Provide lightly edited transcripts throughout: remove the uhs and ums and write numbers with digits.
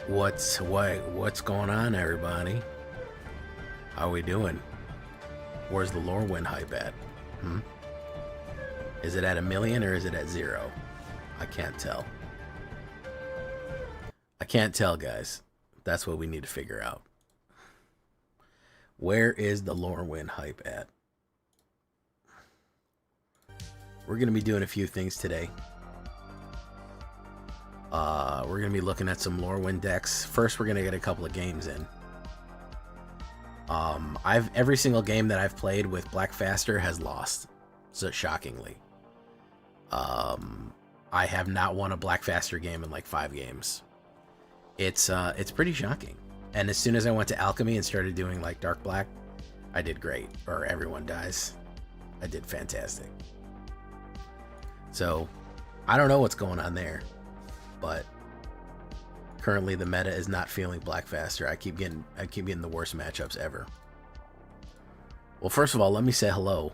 What's going on, everybody? How we doing? Where's the LORWYN hype at? Is it at 1,000,000 or is it at 0? I can't tell. I can't tell, guys. That's what we need to figure out. Where is the LORWYN hype at? We're going to be doing a few things today. We're going to be looking at some LORWYN decks. First, we're going to get a couple of games in. Every single game that I've played with Black Faster has lost, so shockingly. I have not won a Black Faster game in like 5 games. It's pretty shocking. And as soon as I went to Alchemy and started doing like Dark Black, I did great. Or everyone dies. I did fantastic. So I don't know what's going on there, but currently the meta is not feeling Black Faster. I keep getting the worst matchups ever. Well, first of all, let me say hello.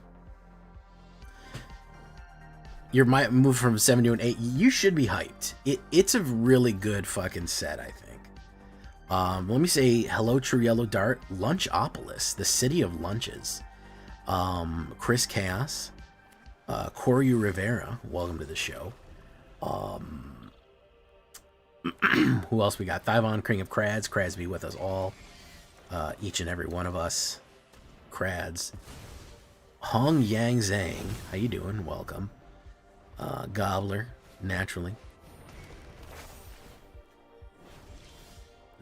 You might move from 7 to an 8. You should be hyped. It's a really good fucking set, I think. Let me say hello, True Yellow Dart, Lunchopolis, the city of lunches. Chris Chaos, Koryu Rivera, welcome to the show. Who else we got? Thivon, King of Crads. Crads be with us all. Each and every one of us. Crads. Hong Yang Zhang. How you doing? Welcome. Gobbler. Naturally.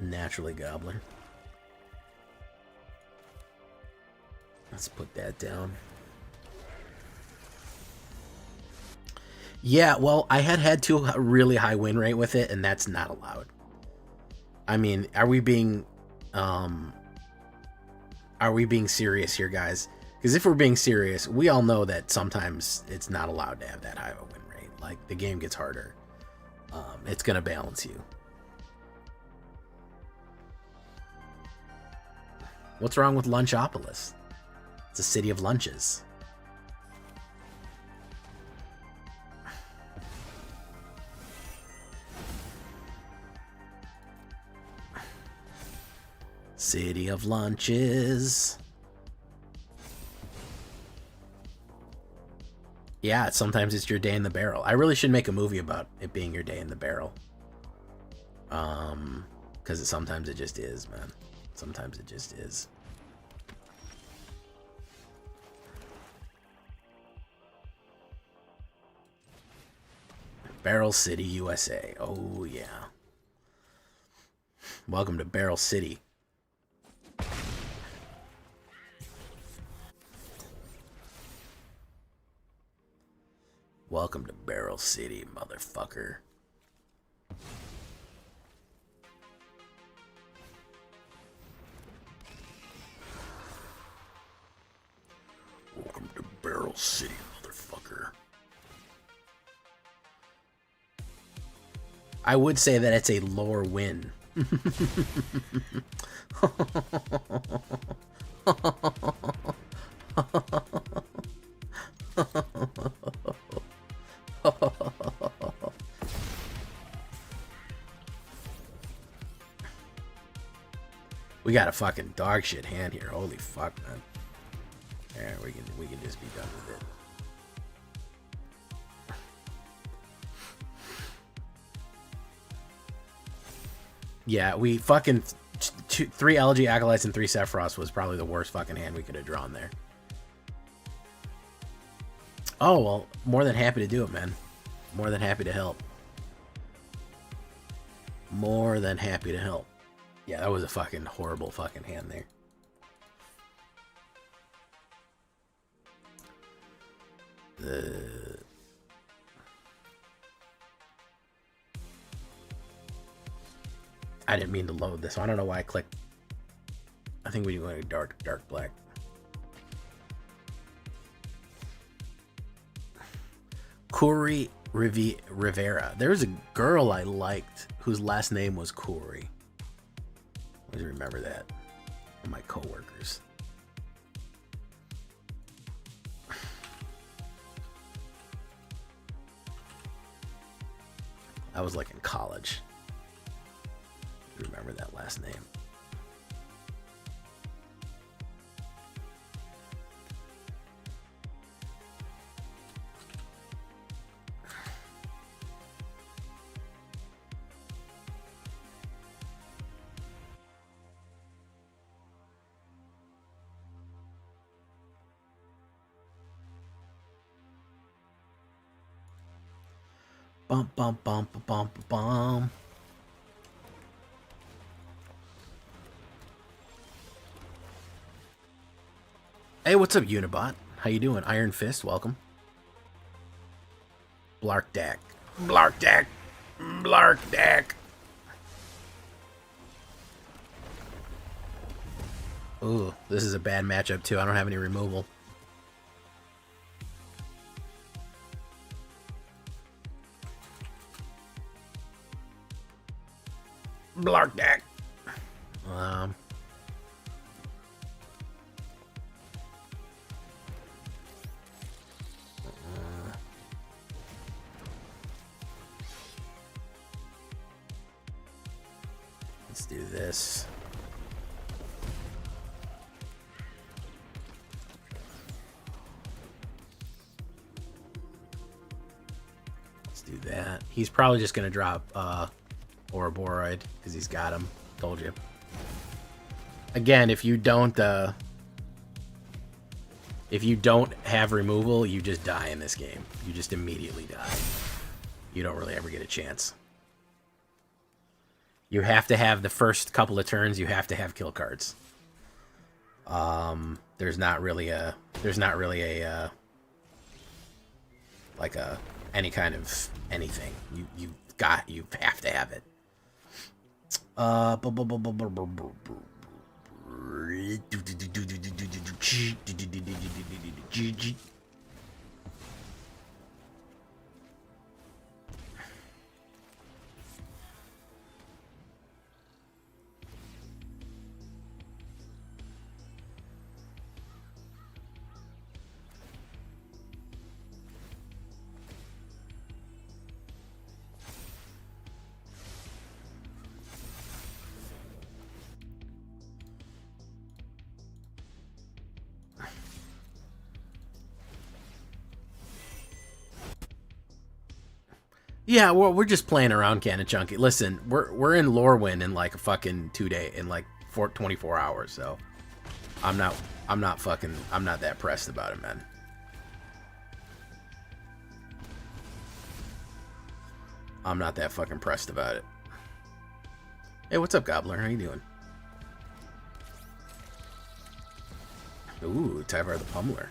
Naturally Gobbler. Let's put that down. Yeah, well, I had to a really high win rate with it, and that's not allowed. I mean, are we being serious here, guys? Because if we're being serious, we all know that sometimes it's not allowed to have that high of a win rate. Like, the game gets harder. It's gonna balance you. What's wrong with Lunchopolis? It's a city of lunches. City of lunches. Yeah, sometimes it's your day in the barrel. I really should make a movie about it being your day in the barrel. Because sometimes it just is, man. Sometimes it just is. Barrel City, USA. Oh, yeah. Welcome to Barrel City. Welcome to Barrel City, motherfucker. Welcome to Barrel City, motherfucker. I would say that it's a LORWYN. We got a fucking dog shit hand here. Holy fuck, man. Yeah, we can just be done with it. Yeah, we fucking 3 Elegy Acolytes and 3 Sephiroths was probably the worst fucking hand we could have drawn there. Oh, well, more than happy to do it, man. More than happy to help. More than happy to help. Yeah, that was a fucking horrible fucking hand there. I didn't mean to load this. I don't know why I clicked. I think we went to dark black. Corey Rivera. There was a girl I liked whose last name was Corey. I always remember that. From my coworkers. I was like in college. remember that last name. Bum bum bum bum bum bum. Hey, what's up, Unibot? How you doing? Iron Fist, welcome. Blarkdak. Blarkdak. Blarkdak. Ooh, this is a bad matchup, too. I don't have any removal. Blarkdak. Let's do this. Let's do that. He's probably just gonna drop Ouroboros because he's got him. Told you. Again, if you don't have removal, you just die in this game. You just immediately die. You don't really ever get a chance. You have to have the first couple of turns. You have to have kill cards. There's not really a any kind of anything. You have to have it. Yeah, well, we're just playing around, Cannon Chunky. Listen, we're in LORWYN in like a fucking 2 day, in like 24 hours. So I'm not that pressed about it, man. I'm not that fucking pressed about it. Hey, what's up, Gobbler? How you doing? Ooh, Tyvar the Pummeler.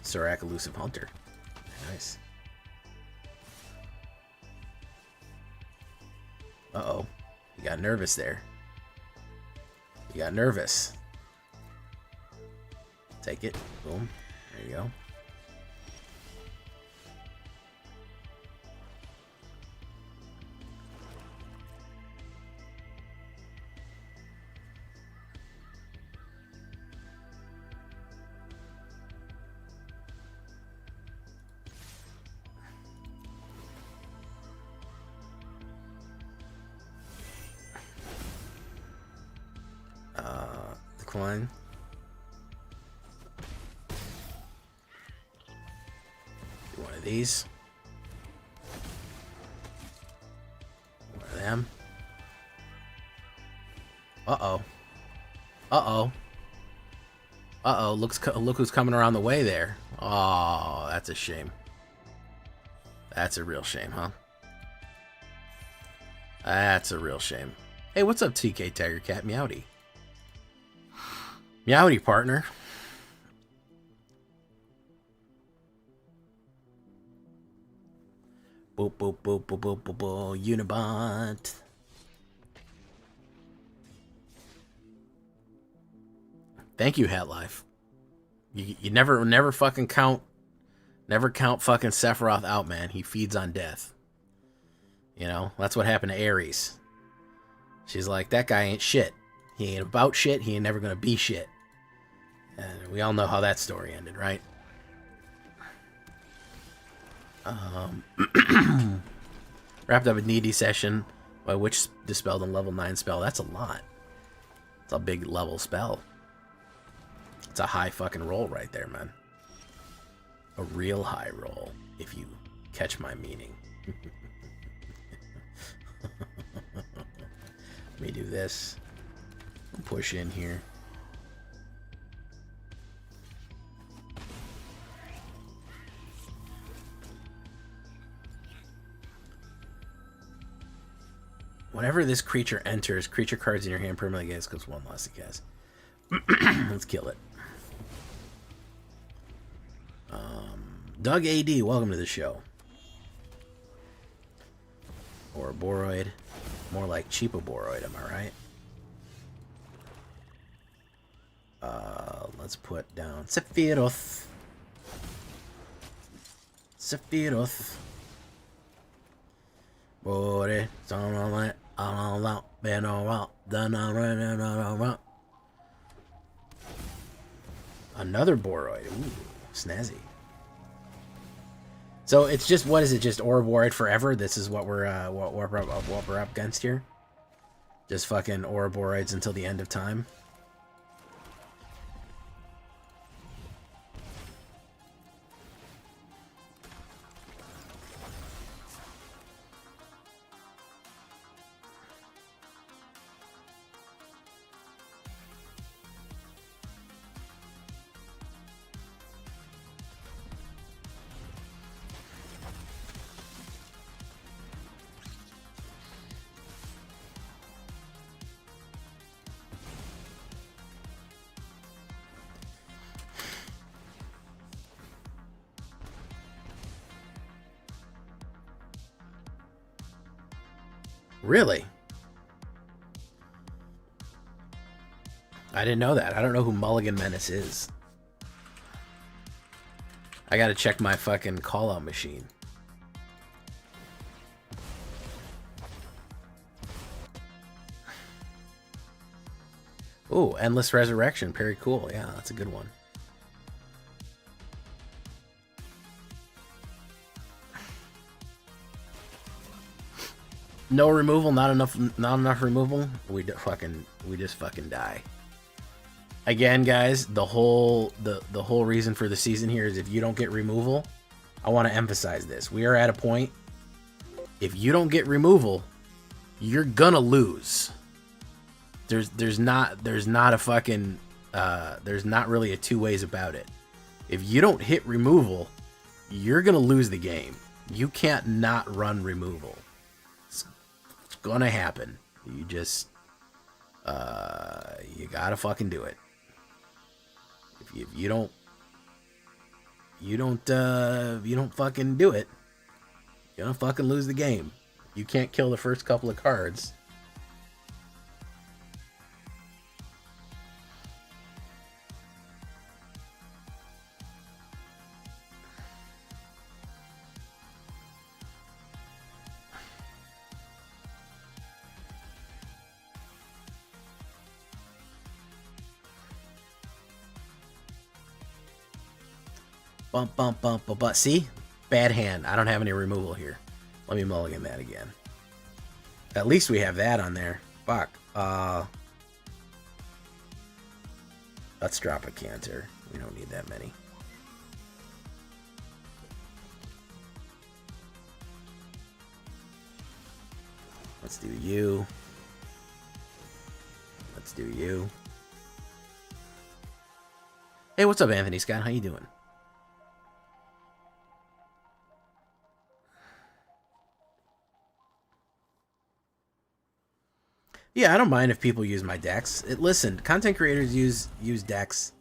Serac Elusive Hunter. Nice. Uh-oh. You got nervous there. You got nervous. Take it. Boom. There you go. Decline. Do one of these. One of them. Uh-oh. Uh-oh. Uh-oh. Look who's coming around the way there. Oh, that's a shame. That's a real shame, huh? That's a real shame. Hey, what's up, TK Tiger Cat Meowdy? Meowdy, partner. Boop, boop, boop, boop, boop, boop, boop. Unibot. Thank you, Hat Life. You never fucking count fucking Sephiroth out, man. He feeds on death. You know, that's what happened to Ares. She's like, that guy ain't shit. He ain't about shit. He ain't never gonna be shit. And we all know how that story ended, right? Wrapped up a needy session by which dispelled a level 9 spell. That's a lot. It's a big level spell. It's a high fucking roll right there, man. A real high roll, if you catch my meaning. Let me do this. Push in here. Whenever this creature enters, creature cards in your hand permanently gains because one less against. Let's kill it. Doug AD, welcome to the show. Or Boroid. More like cheapo Boroid, am I right? Let's put down Sephiroth. Sephiroth. Boroid. Another Boroid. Ooh, snazzy. So it's just, what is it? Just Ouroboros forever? This is what we're up against here. Just fucking Ouroboros until the end of time. Really? I didn't know that. I don't know who Mulligan Menace is. I gotta check my fucking call-out machine. Ooh, Endless Resurrection. Very cool. Yeah, that's a good one. No removal, not enough removal. We just fucking die. Again, guys, the whole reason for the season here is if you don't get removal, I want to emphasize this. We are at a point, if you don't get removal, you're gonna lose. There's not a fucking there's not really a two ways about it. If you don't hit removal, you're gonna lose the game. You can't not run removal. It's gonna happen. You just you gotta fucking do it. If you don't fucking do it, you're gonna fucking lose the game. You can't kill the first couple of cards. Bump. See? Bad hand. I don't have any removal here. Let me mulligan that again. At least we have that on there. Fuck. Let's drop a canter. We don't need that many. Let's do you. Let's do you. Hey, what's up, Anthony Scott? How you doing? Yeah, I don't mind if people use my decks. Listen, content creators use decks.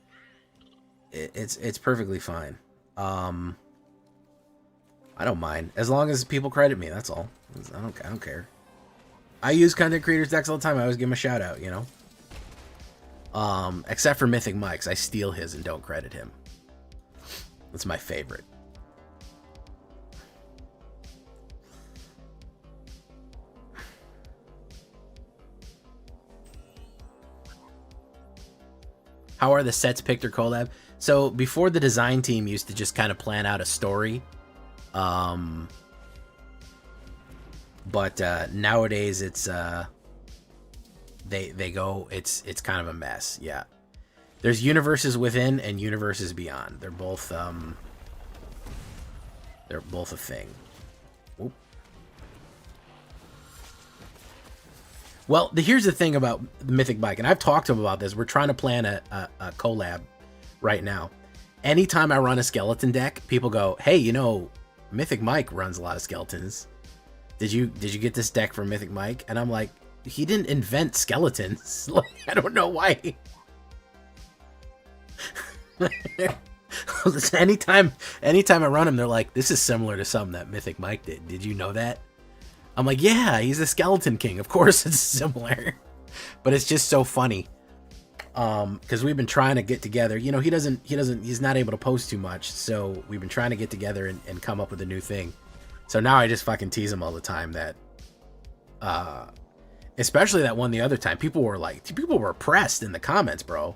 It's perfectly fine. I don't mind as long as people credit me. That's all. I don't care. I use content creators decks all the time. I always give them a shout out, you know. Except for Mythic Mike's, I steal his and don't credit him. That's my favorite. How are the sets picked or collab? So before, the design team used to just kind of plan out a story But nowadays it's they go, it's kind of a mess. Yeah, there's universes within and universes beyond. They're both a thing. Oop. Well, here's the thing about Mythic Mike, and I've talked to him about this. We're trying to plan a collab right now. Anytime I run a skeleton deck, people go, "Hey, you know, Mythic Mike runs a lot of skeletons. Did you get this deck from Mythic Mike?" And I'm like, he didn't invent skeletons. Like, I don't know why. anytime I run him, they're like, "This is similar to something that Mythic Mike did. Did you know that?" I'm like, "Yeah, he's a skeleton king. Of course it's similar." But it's just so funny. Because we've been trying to get together. You know, he's not able to post too much, so we've been trying to get together and come up with a new thing. So now I just fucking tease him all the time that, especially that one the other time, people were pressed in the comments, bro.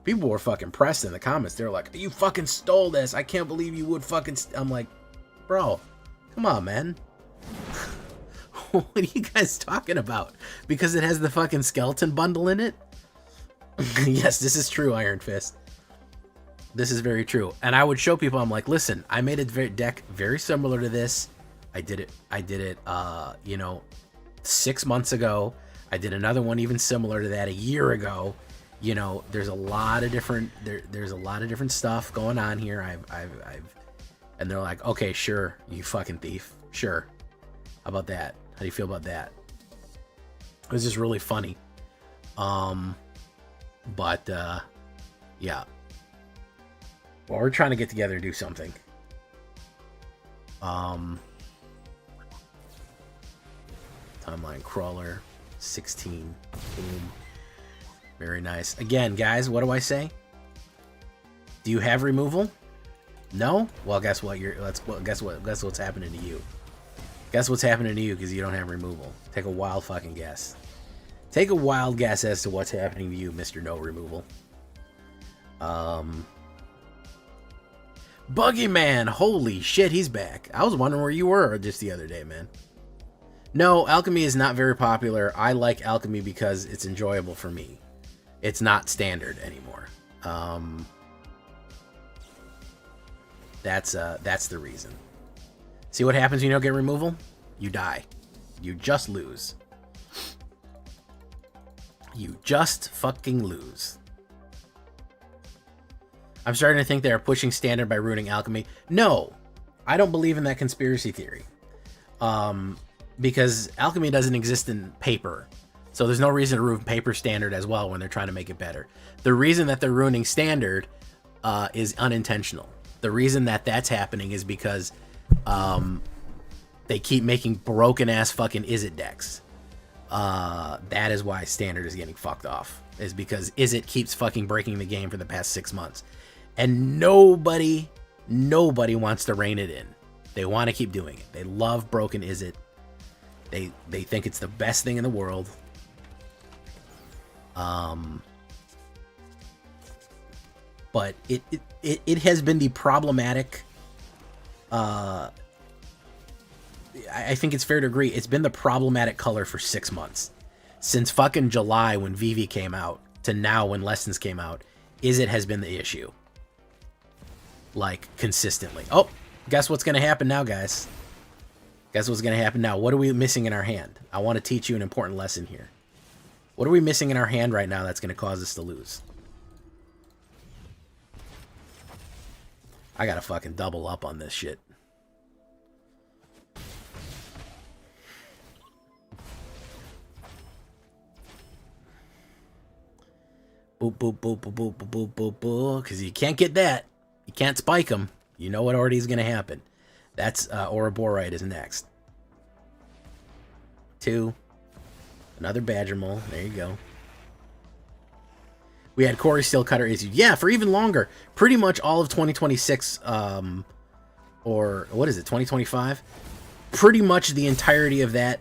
People were fucking pressed in the comments. They were like, "You fucking stole this. I can't believe you would fucking..." I'm like, bro, come on, man. What are you guys talking about? Because it has the fucking skeleton bundle in it? Yes, this is true, Iron Fist. This is very true. And I would show people, I'm like, listen, I made a deck very similar to this. I did it, you know, 6 months ago. I did another one even similar to that a year ago. You know, there's a lot of different, there's a lot of different stuff going on here. And they're like, "Okay, sure, you fucking thief. Sure. How about that? How do you feel about that?" It was just really funny. But yeah. Well, we're trying to get together and do something. Timeline crawler, 16. Boom. Very nice. Again, guys, what do I say? Do you have removal? No? Well, guess what? Guess what's happening to you. Guess what's happening to you because you don't have removal. Take a wild fucking guess. Take a wild guess as to what's happening to you, Mr. No Removal. Buggyman, holy shit, he's back. I was wondering where you were just the other day, man. No, alchemy is not very popular. I like alchemy because it's enjoyable for me. It's not standard anymore. That's the reason. See what happens when you don't get removal? You die. You just lose. You just fucking lose. I'm starting to think they are pushing standard by ruining alchemy. No, I don't believe in that conspiracy theory. Because alchemy doesn't exist in paper. So there's no reason to ruin paper standard as well when they're trying to make it better. The reason that they're ruining standard is unintentional. The reason that that's happening is because they keep making broken ass fucking Izzet decks. That is why standard is getting fucked off. Is because Izzet keeps fucking breaking the game for the past 6 months. And nobody wants to rein it in. They want to keep doing it. They love broken Izzet. They think it's the best thing in the world. But it has been the problematic. I think it's fair to agree. It's been the problematic color for 6 months. Since fucking July when VV came out to now when Lessons came out, Izzet has been the issue. Like, consistently. Oh, guess what's going to happen now, guys? Guess what's going to happen now? What are we missing in our hand? I want to teach you an important lesson here. What are we missing in our hand right now that's going to cause us to lose? I got to fucking double up on this shit. Boop, boop, boop, boop, boop, boop, boop, boop, boop. Because you can't get that. You can't spike them. You know what already is going to happen. That's Ouroborite is next. 2. Another Badger Mole. There you go. We had Corey Steelcutter issued. Yeah, for even longer. Pretty much all of 2026. Or what is it? 2025? Pretty much the entirety of that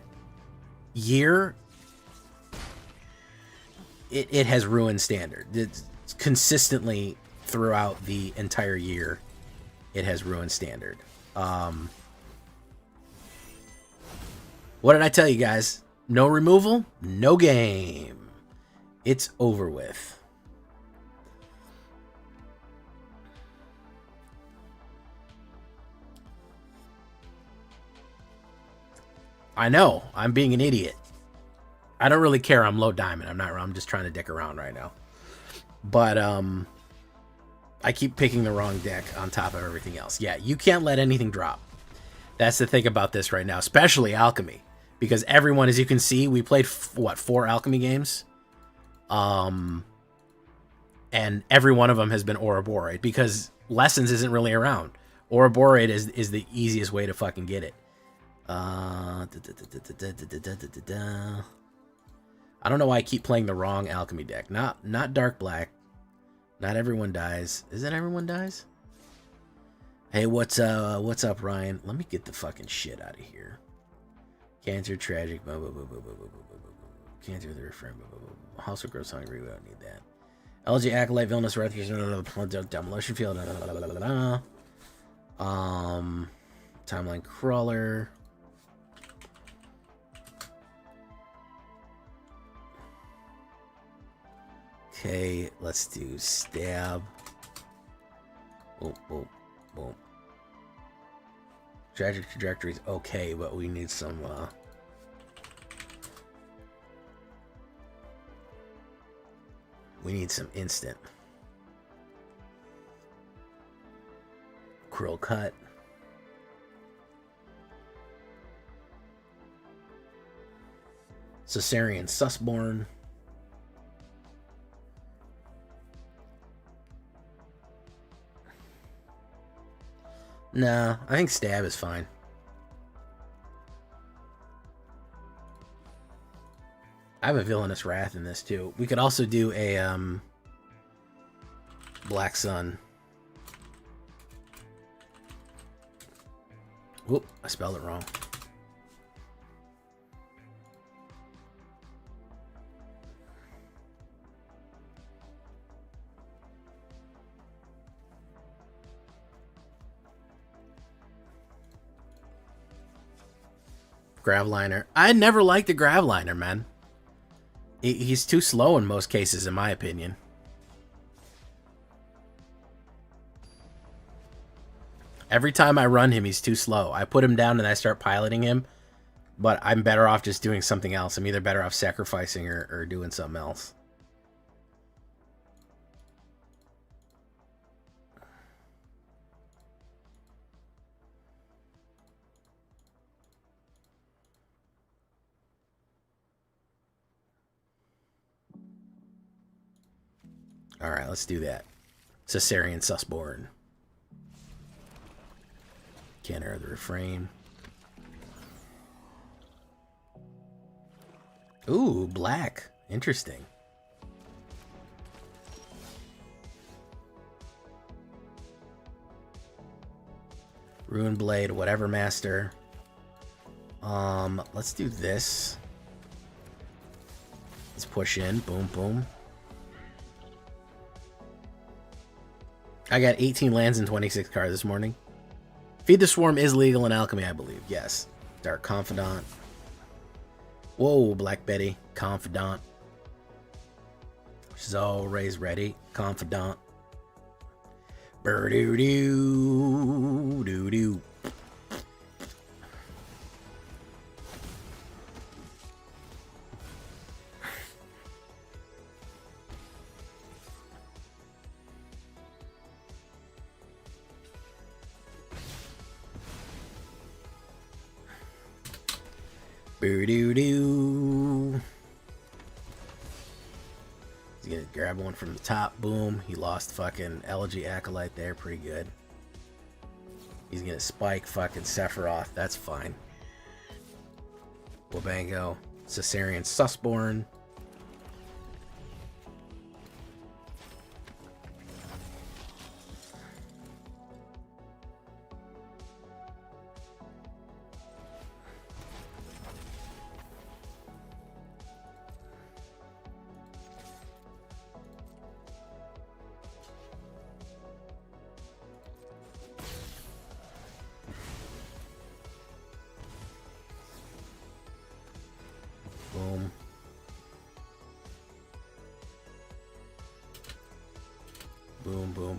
year. It has ruined standard. It's consistently throughout the entire year. It has ruined standard. What did I tell you guys? No removal, no game. It's over with. I know. I'm being an idiot. I don't really care. I'm low diamond. I'm just trying to dick around right now. But I keep picking the wrong deck on top of everything else. Yeah, you can't let anything drop. That's the thing about this right now, especially Alchemy. Because everyone, as you can see, we played, what, 4 Alchemy games? And every one of them has been Ouroborate, because Lessons isn't really around. Ouroborate is the easiest way to fucking get it. I don't know why I keep playing the wrong Alchemy deck. Not Dark Black. Not Everyone Dies. Is it Everyone Dies? Hey, what's up, Ryan? Let me get the fucking shit out of here. Cancer, Tragic, Cancer, the Refrain, House of Gross Hungry, we don't need that. LG, Acolyte, Villainous, Wrath, Demolition Field, Timeline Crawler. Okay, let's do Stab. Boom, boom, boom. Tragic Trajectory is okay, but we need some, we need some instant. Krill Cut. Caesarean Sussborn. No, I think Stab is fine. I have a Villainous Wrath in this too. We could also do a Black Sun. Whoop, I spelled it wrong. Gravliner. I never liked the Gravliner, man. He's too slow in most cases, in my opinion. Every time I run him, he's too slow. I put him down and I start piloting him, but I'm better off just doing something else. I'm either better off sacrificing or doing something else. Alright, let's do that. Caesarean Sussborn. Can't hear the refrain. Ooh, black. Interesting. Ruin Blade, whatever, master. Let's do this. Let's push in. Boom, boom. I got 18 lands and 26 cards this morning. Feed the Swarm is legal in Alchemy, I believe. Yes. Dark Confidant. Whoa, Black Betty. Confidant. She's always ready. Confidant. Bur-doo-doo. Doo-doo. Boo-doo-doo. He's gonna grab one from the top. Boom. He lost fucking Elegy Acolyte there. Pretty good. He's gonna spike fucking Sephiroth. That's fine. Wabango. Caesarean Sussborn.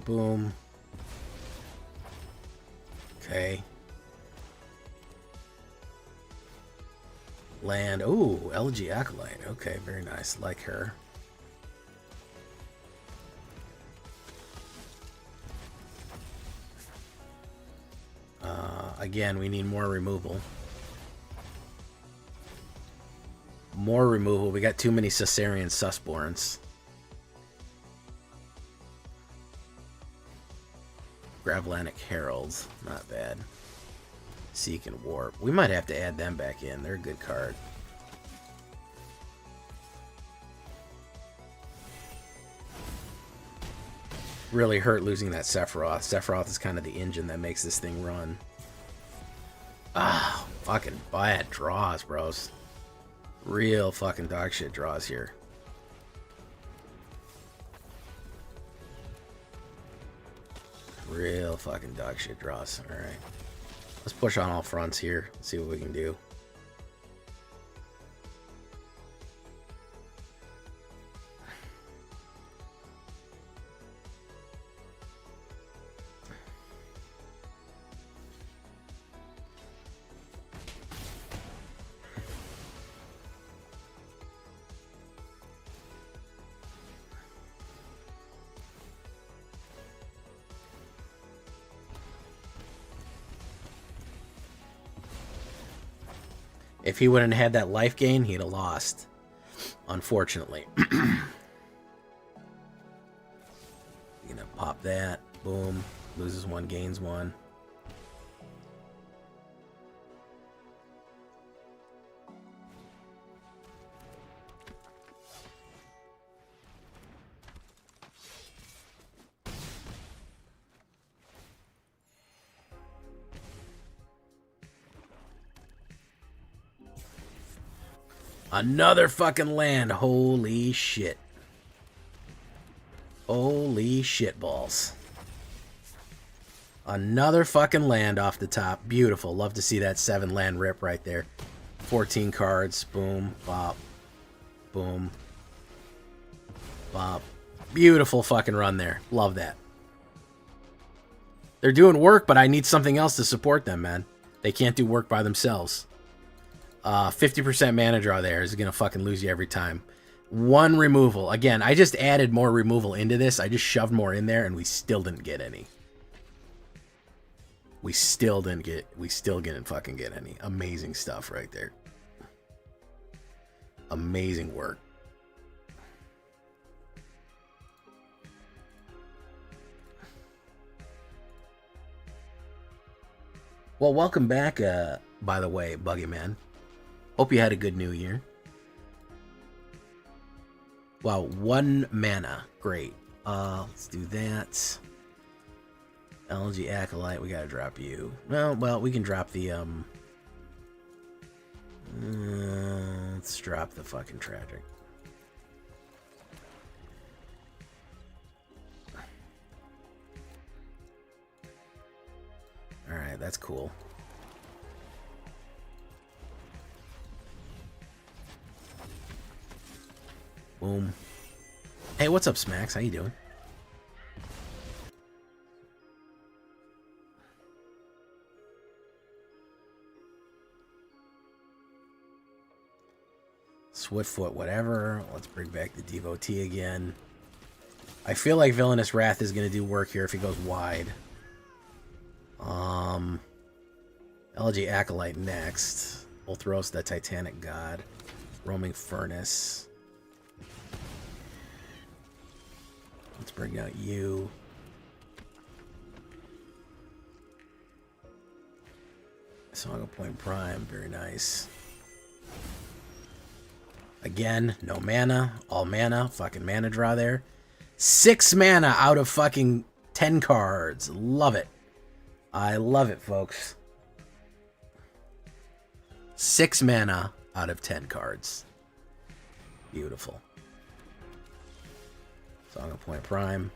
boom. Okay. Land. Ooh, LG Acolyte. Okay, very nice. Like her. Again, we need more removal. More removal. We got too many Caesarean Susborns. Gravlanic Heralds. Not bad. Seek and Warp. We might have to add them back in. They're a good card. Really hurt losing that Sephiroth. Sephiroth is kind of the engine that makes this thing run. Ah, fucking bad draws, bros. Real fucking dog shit draws here. Real fucking dog shit draws. Alright. Let's push on all fronts here. See what we can do. If he wouldn't have had that life gain, he'd have lost. Unfortunately. Gonna pop that. Boom. Loses one, gains one. Another fucking land. Holy shit. Holy shit balls. Another fucking land off the top. Beautiful. Love to see that 7 land rip right there. 14 cards. Boom. Bop. Boom. Bop. Beautiful fucking run there. Love that. They're doing work, but I need something else to support them, man. They can't do work by themselves. 50% mana draw there is going to fucking lose you every time. 1 removal. Again, I just added more removal into this. I just shoved more in there, and we still didn't get any. We still didn't fucking get any. Amazing stuff right there. Amazing work. Well, welcome back, by the way, Buggy Man. Hope you had a good new year. Wow, 1 mana. Great. Let's do that. LG Acolyte, we gotta drop you. Well, we can drop the, let's drop the fucking Tragic. Alright, that's cool. Boom. Hey, what's up, Smacks? How you doing? Swiftfoot, whatever. Let's bring back the Devotee again. I feel like Villainous Wrath is going to do work here if he goes wide. LG Acolyte next. Ulthros, the Titanic God. Roaming Furnace. Let's bring out you. Song of Point Prime, very nice. Again, no mana, all mana, fucking mana draw there. 6 mana out of fucking 10 cards. Love it. I love it, folks. 6 mana out of 10 cards. Beautiful. Song of Point Prime.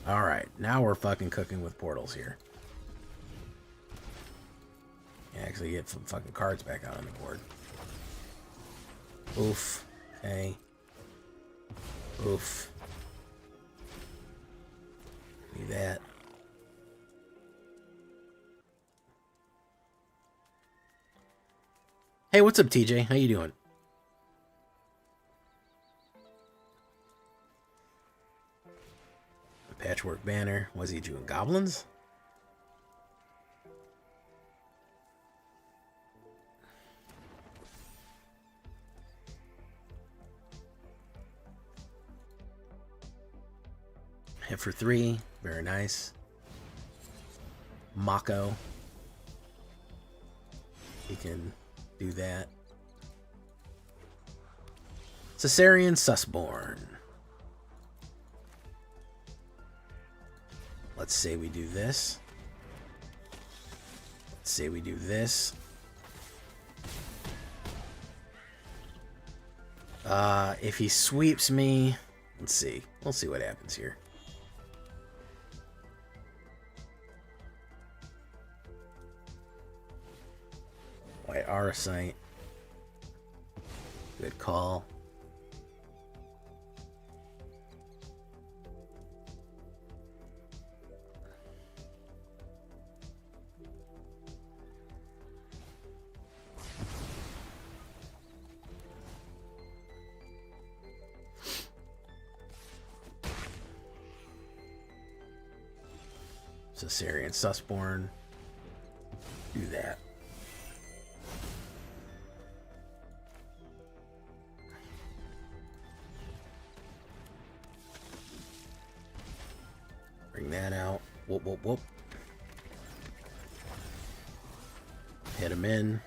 Alright, now we're fucking cooking with portals here. Actually get some fucking cards back out on the board. Oof. Okay. Oof. Do that. Hey, what's up, TJ? How you doing? Patchwork banner. Was he doing goblins? Hit for 3. Very nice. Mako. He can do that. Caesarian Sussborn. Let's say we do this. Let's say we do this. If he sweeps me, let's see. We'll see what happens here. White Auracite. Good call. Caesarian Sussborn. Do that. Bring that out. Whoop, whoop, whoop. Hit him in.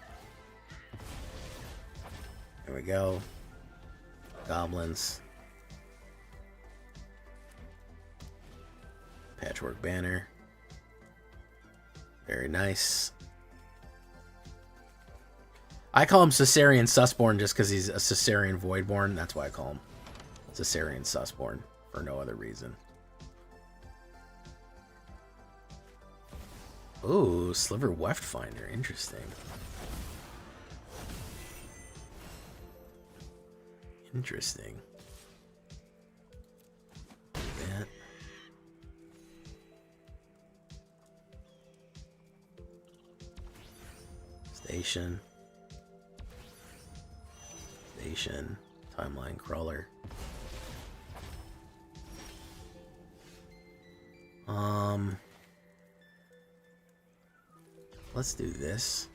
There we go. Goblins. Patchwork banner. Very nice. I call him Caesarian Sussborn just because he's a Caesarian Voidborn. That's why I call him Caesarian Sussborn, for no other reason. Ooh, Sliver Weft Finder. Interesting. Interesting. That. Station. Station. Timeline Crawler. Let's do this.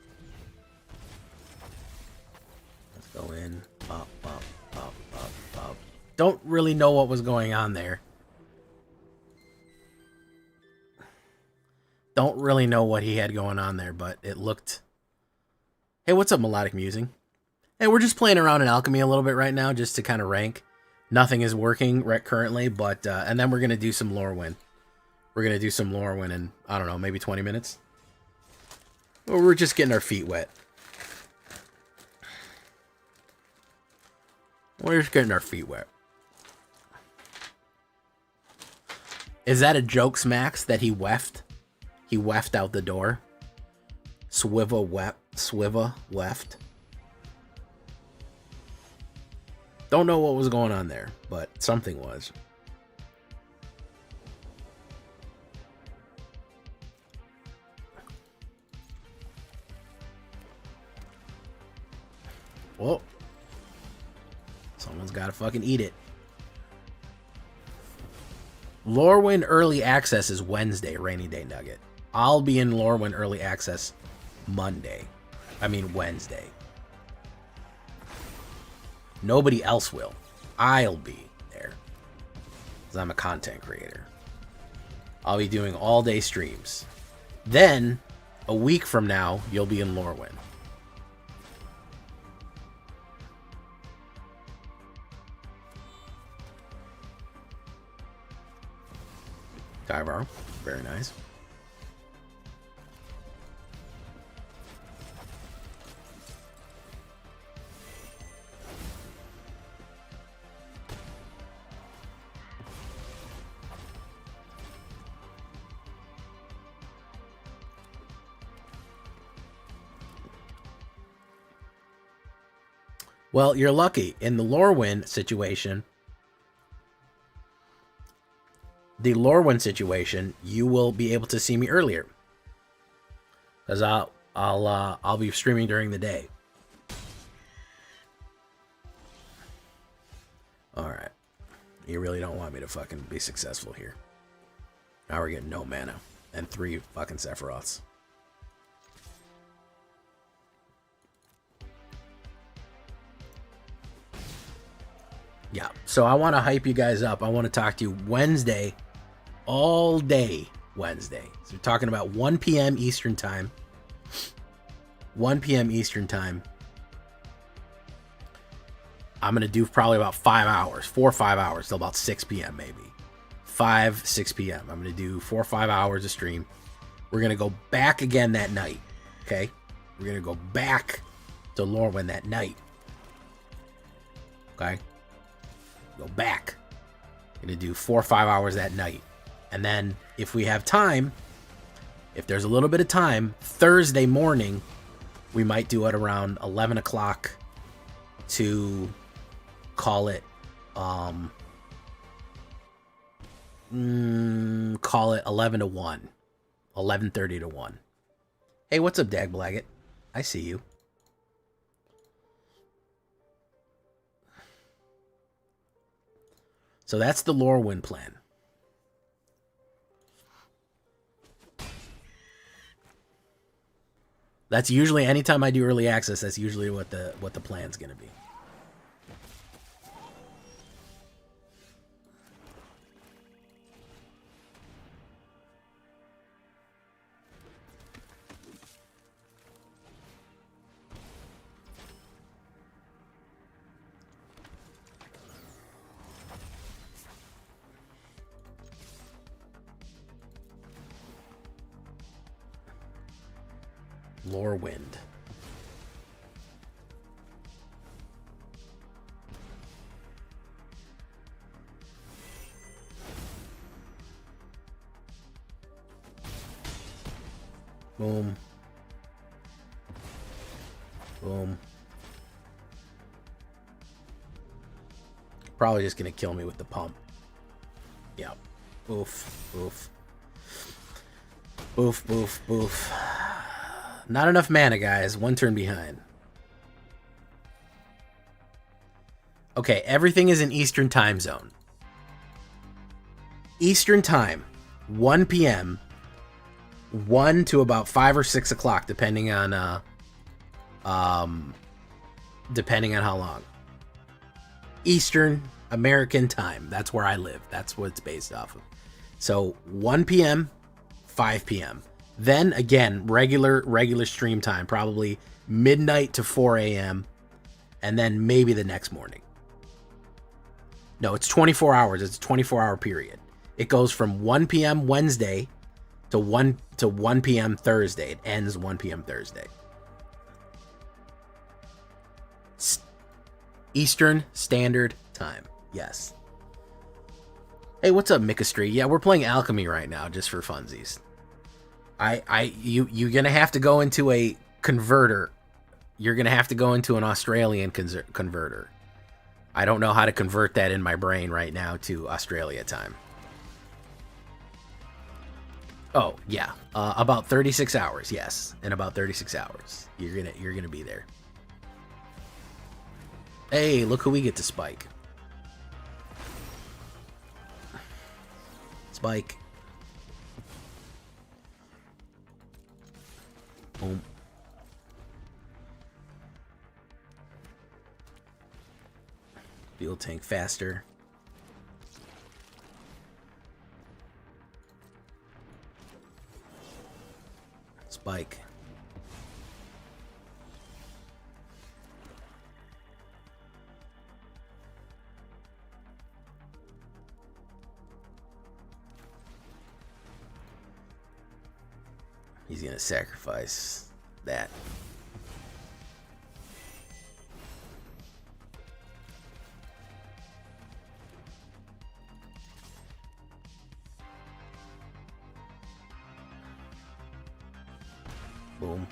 Let's go in. Pop, pop, pop, pop, pop. Don't really know what was going on there. Don't really know what he had going on there, but it looked... Hey, what's up, Melodic Musing? Hey, we're just playing around in Alchemy a little bit right now, just to kind of rank. Nothing is working right currently, but... and then we're going to do some LORWYN. We're going to do some LORWYN in, I don't know, maybe 20 minutes? Or we're just getting our feet wet. We're just getting our feet wet. Is that a jokes, Max, that he weft? He weft out the door? Swiva weft. Don't know what was going on there, but something was. Whoa. Someone's got to fucking eat it. LORWYN Early Access is Wednesday, Rainy Day Nugget. I'll be in LORWYN Early Access Wednesday. Nobody else will. I'll be there. Because I'm a content creator. I'll be doing all-day streams. Then, a week from now, you'll be in LORWYN. Tyvar, very nice. Well, you're lucky. In the LORWYN situation, you will be able to see me earlier. Because I'll be streaming during the day. Alright. You really don't want me to fucking be successful here. Now we're getting no mana. And 3 fucking Sephiroths. Yeah, so I want to hype you guys up. I want to talk to you Wednesday, all day Wednesday. So we're talking about 1 p.m. Eastern Time. 1 p.m. Eastern Time. I'm going to do probably about 5 hours, 4 or 5 hours, till about 6 p.m. maybe. 5, 6 p.m. I'm going to do 4 or 5 hours of stream. We're going to go back again that night, okay? We're going to go back to LORWYN that night. Okay? Go back. I'm going to do 4 or 5 hours that night. And then if we have time, if there's a little bit of time, Thursday morning, we might do it around 11 o'clock to call it 11 to 1. 11:30 to 1. Hey, what's up, Dag Blaggett? I see you. So that's the LORWYN plan. That's usually, anytime I do early access, that's usually what the plan's gonna be. LORWYN. Boom. Boom. Probably just gonna kill me with the pump. Yep. Oof. Oof. Boof, boof, boof. Not enough mana, guys. 1 turn behind. Okay, everything is in Eastern time zone. Eastern time, 1 p.m., 1 to about 5 or 6 o'clock, depending on how long. Eastern American time. That's where I live. That's what it's based off of. So 1 p.m., 5 p.m. Then again, regular stream time, probably midnight to 4 a.m. and then maybe the next morning. No, it's 24 hours. It's a 24-hour period. It goes from 1 p.m. Wednesday to 1 p.m. Thursday. It ends 1 p.m. Thursday. Eastern Standard Time. Yes. Hey, what's up, Mikastri? Yeah, we're playing Alchemy right now, just for funsies. You're gonna have to go into a converter. You're gonna have to go into an Australian converter. I don't know how to convert that in my brain right now to Australia time. Oh yeah, about 36 hours. Yes, in about 36 hours, you're gonna be there. Hey, look who we get to spike. Spike. Boom. Fuel tank faster. Spike. He's gonna sacrifice that. Boom.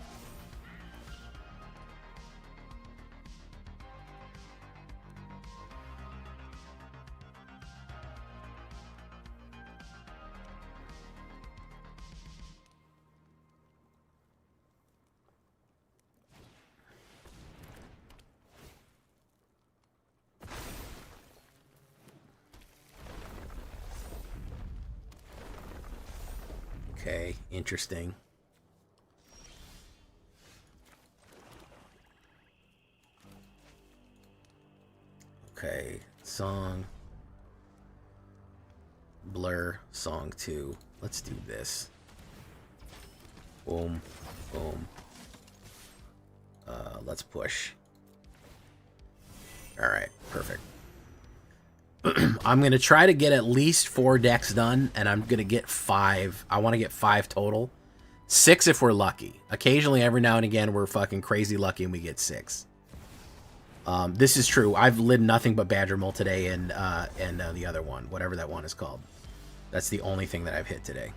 Okay, interesting. Okay, song. Blur, song 2. Let's do this. Boom, boom. Let's push. Alright, perfect. I'm going to try to get at least 4 decks done, and I'm going to get 5. I want to get 5 total. 6 if we're lucky. Occasionally, every now and again, we're fucking crazy lucky and we get 6. This is true. I've lit nothing but Badger Mole today and the other one, whatever that one is called. That's the only thing that I've hit today.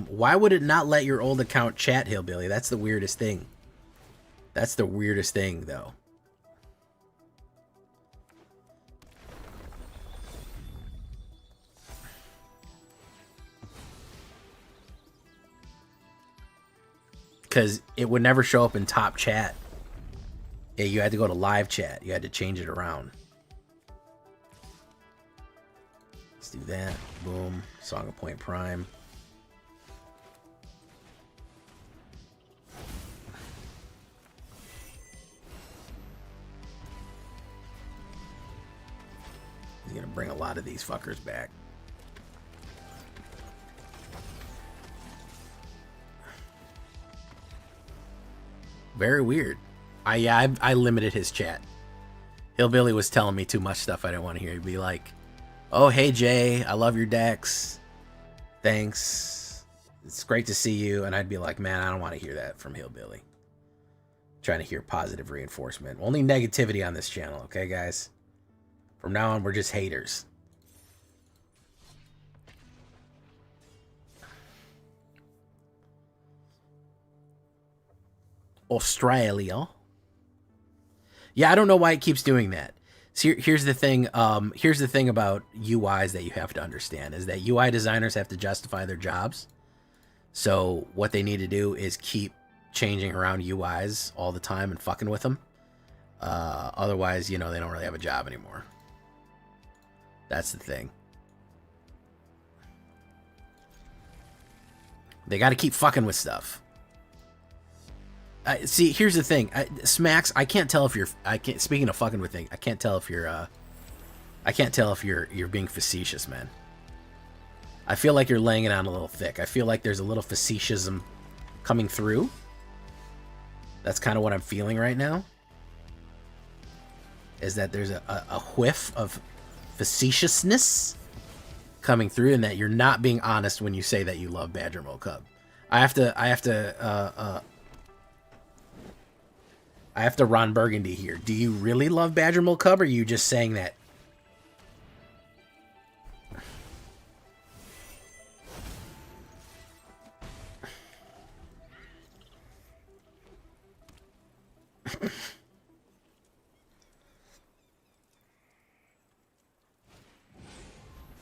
Why would it not let your old account chat, Hillbilly? That's the weirdest thing. That's the weirdest thing, though. Because it would never show up in top chat. Yeah, you had to go to live chat. You had to change it around. Let's do that. Boom. Song of Point Prime. He's gonna bring a lot of these fuckers back. Very weird. I limited his chat. Hillbilly was telling me too much stuff I didn't want to hear. He'd be like, "Oh, hey Jay, I love your decks. Thanks. It's great to see you." And I'd be like, "Man, I don't want to hear that from Hillbilly." Trying to hear positive reinforcement. Only negativity on this channel, okay, guys? From now on, we're just haters. Australia. Yeah, I don't know why it keeps doing that. So here's the thing. Here's the thing about UIs that you have to understand is that UI designers have to justify their jobs. So what they need to do is keep changing around UIs all the time and fucking with them. Otherwise, you know, they don't really have a job anymore. That's the thing. They got to keep fucking with stuff. See, here's the thing, Smacks. I can't tell if you're. Speaking of fucking with things, I can't tell if you're. I can't tell if you're being facetious, man. I feel like you're laying it on a little thick. I feel like there's a little faceticism coming through. That's kind of what I'm feeling right now. Is that there's a whiff of facetiousness coming through, and that you're not being honest when you say that you love Badger Mole Cub. I have to Ron Burgundy here. Do you really love Badger Mole Cub, or are you just saying that?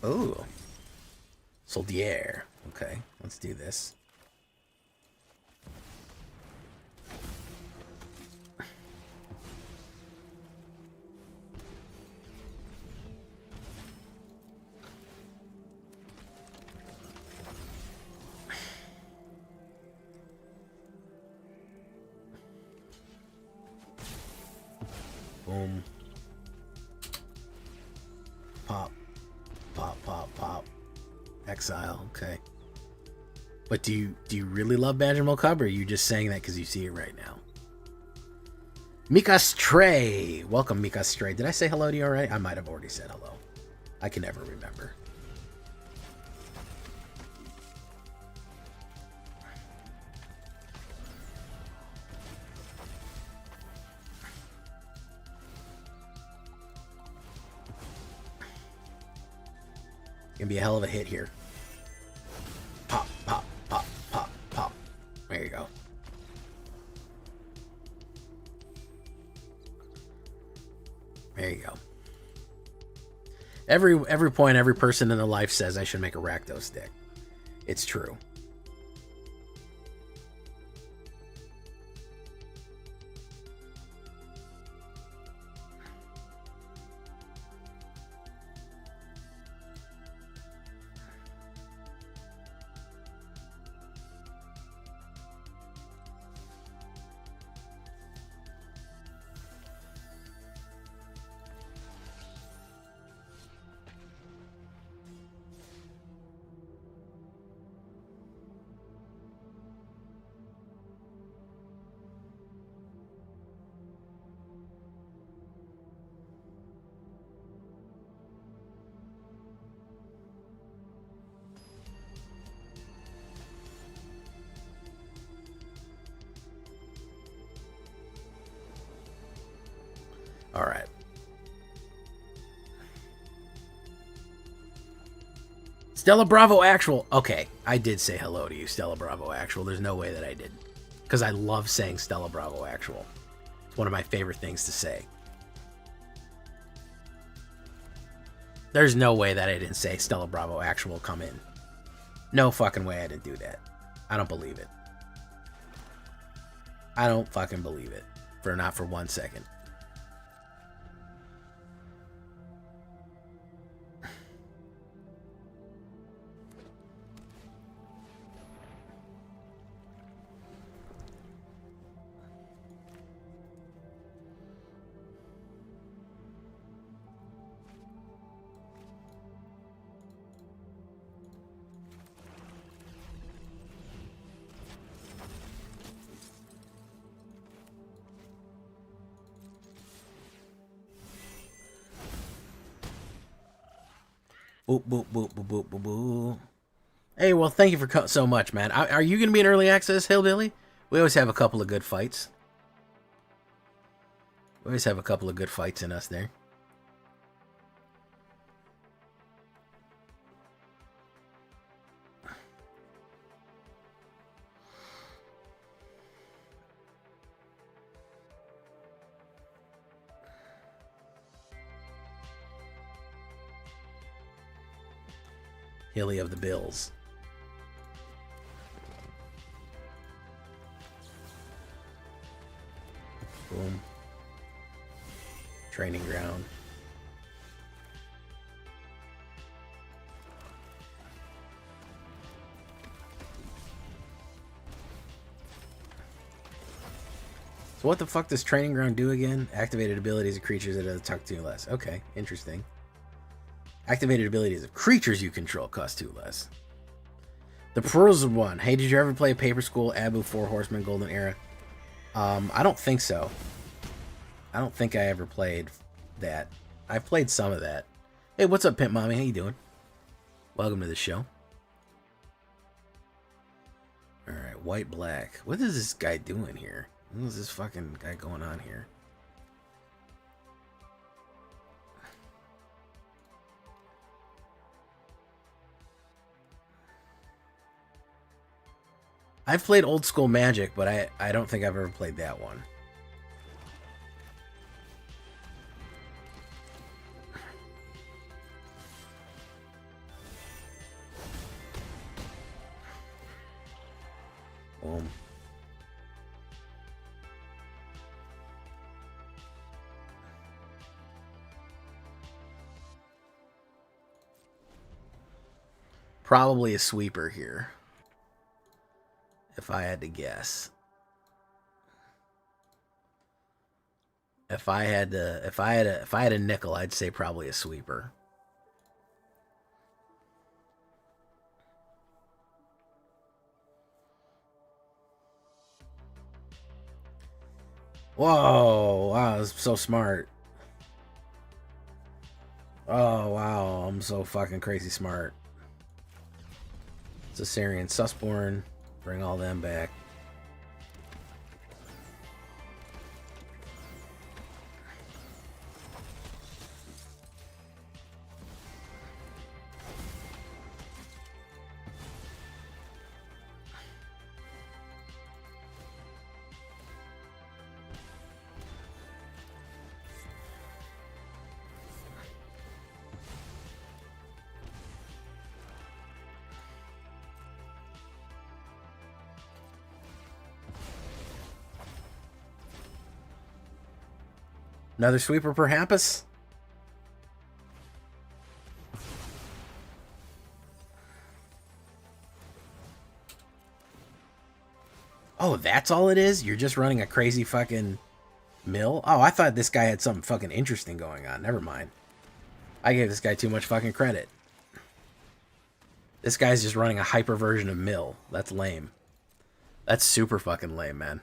Oh. Soldier. Okay, let's do this. Boom. Pop. Pop, pop, pop. Exile, okay. But do you really love Badger Mole Cub, or are you just saying that because you see it right now? Mika Stray. Welcome, Mika Stray. Did I say hello to you already? I might have already said hello. I can never remember. Gonna be a hell of a hit here. Pop, pop, pop, pop, pop. There you go. There you go. Every point, every person in their life says I should make a Rakdos deck. It's true. All right. Stella Bravo Actual. Okay, I did say hello to you, Stella Bravo Actual. There's no way that I didn't. Because I love saying Stella Bravo Actual. It's one of my favorite things to say. There's no way that I didn't say Stella Bravo Actual come in. No fucking way I didn't do that. I don't believe it. I don't fucking believe it. Not for 1 second. Boop, boop, boop, boop, boop, boop, boop. Hey, well, thank you for so much, man. Are you going to be in early access, Hillbilly? We always have a couple of good fights. We always have a couple of good fights in us there. Hilly of the Bills. Boom. Training ground. So what the fuck does training ground do again? Activated abilities of creatures that attack 2 less. Okay, interesting. Activated abilities of creatures you control cost 2 less. The Pearls of One. Hey, did you ever play Paper School, Abu, Four Horsemen, Golden Era? I don't think so. I don't think I ever played that. I've played some of that. Hey, what's up, Pimp Mommy? How you doing? Welcome to the show. Alright, white, black. What is this guy doing here? What is this fucking guy going on here? I've played Old School Magic, but I don't think I've ever played that one. Boom. Probably a sweeper here. If I had to guess. If I had a nickel, I'd say probably a sweeper. Whoa, wow, that's so smart. Oh, wow, I'm so fucking crazy smart. It's a Syrian Sussborn. Bring all them back. Another sweeper, perhaps? Oh, that's all it is? You're just running a crazy fucking mill? Oh, I thought this guy had something fucking interesting going on. Never mind. I gave this guy too much fucking credit. This guy's just running a hyper version of mill. That's lame. That's super fucking lame, man.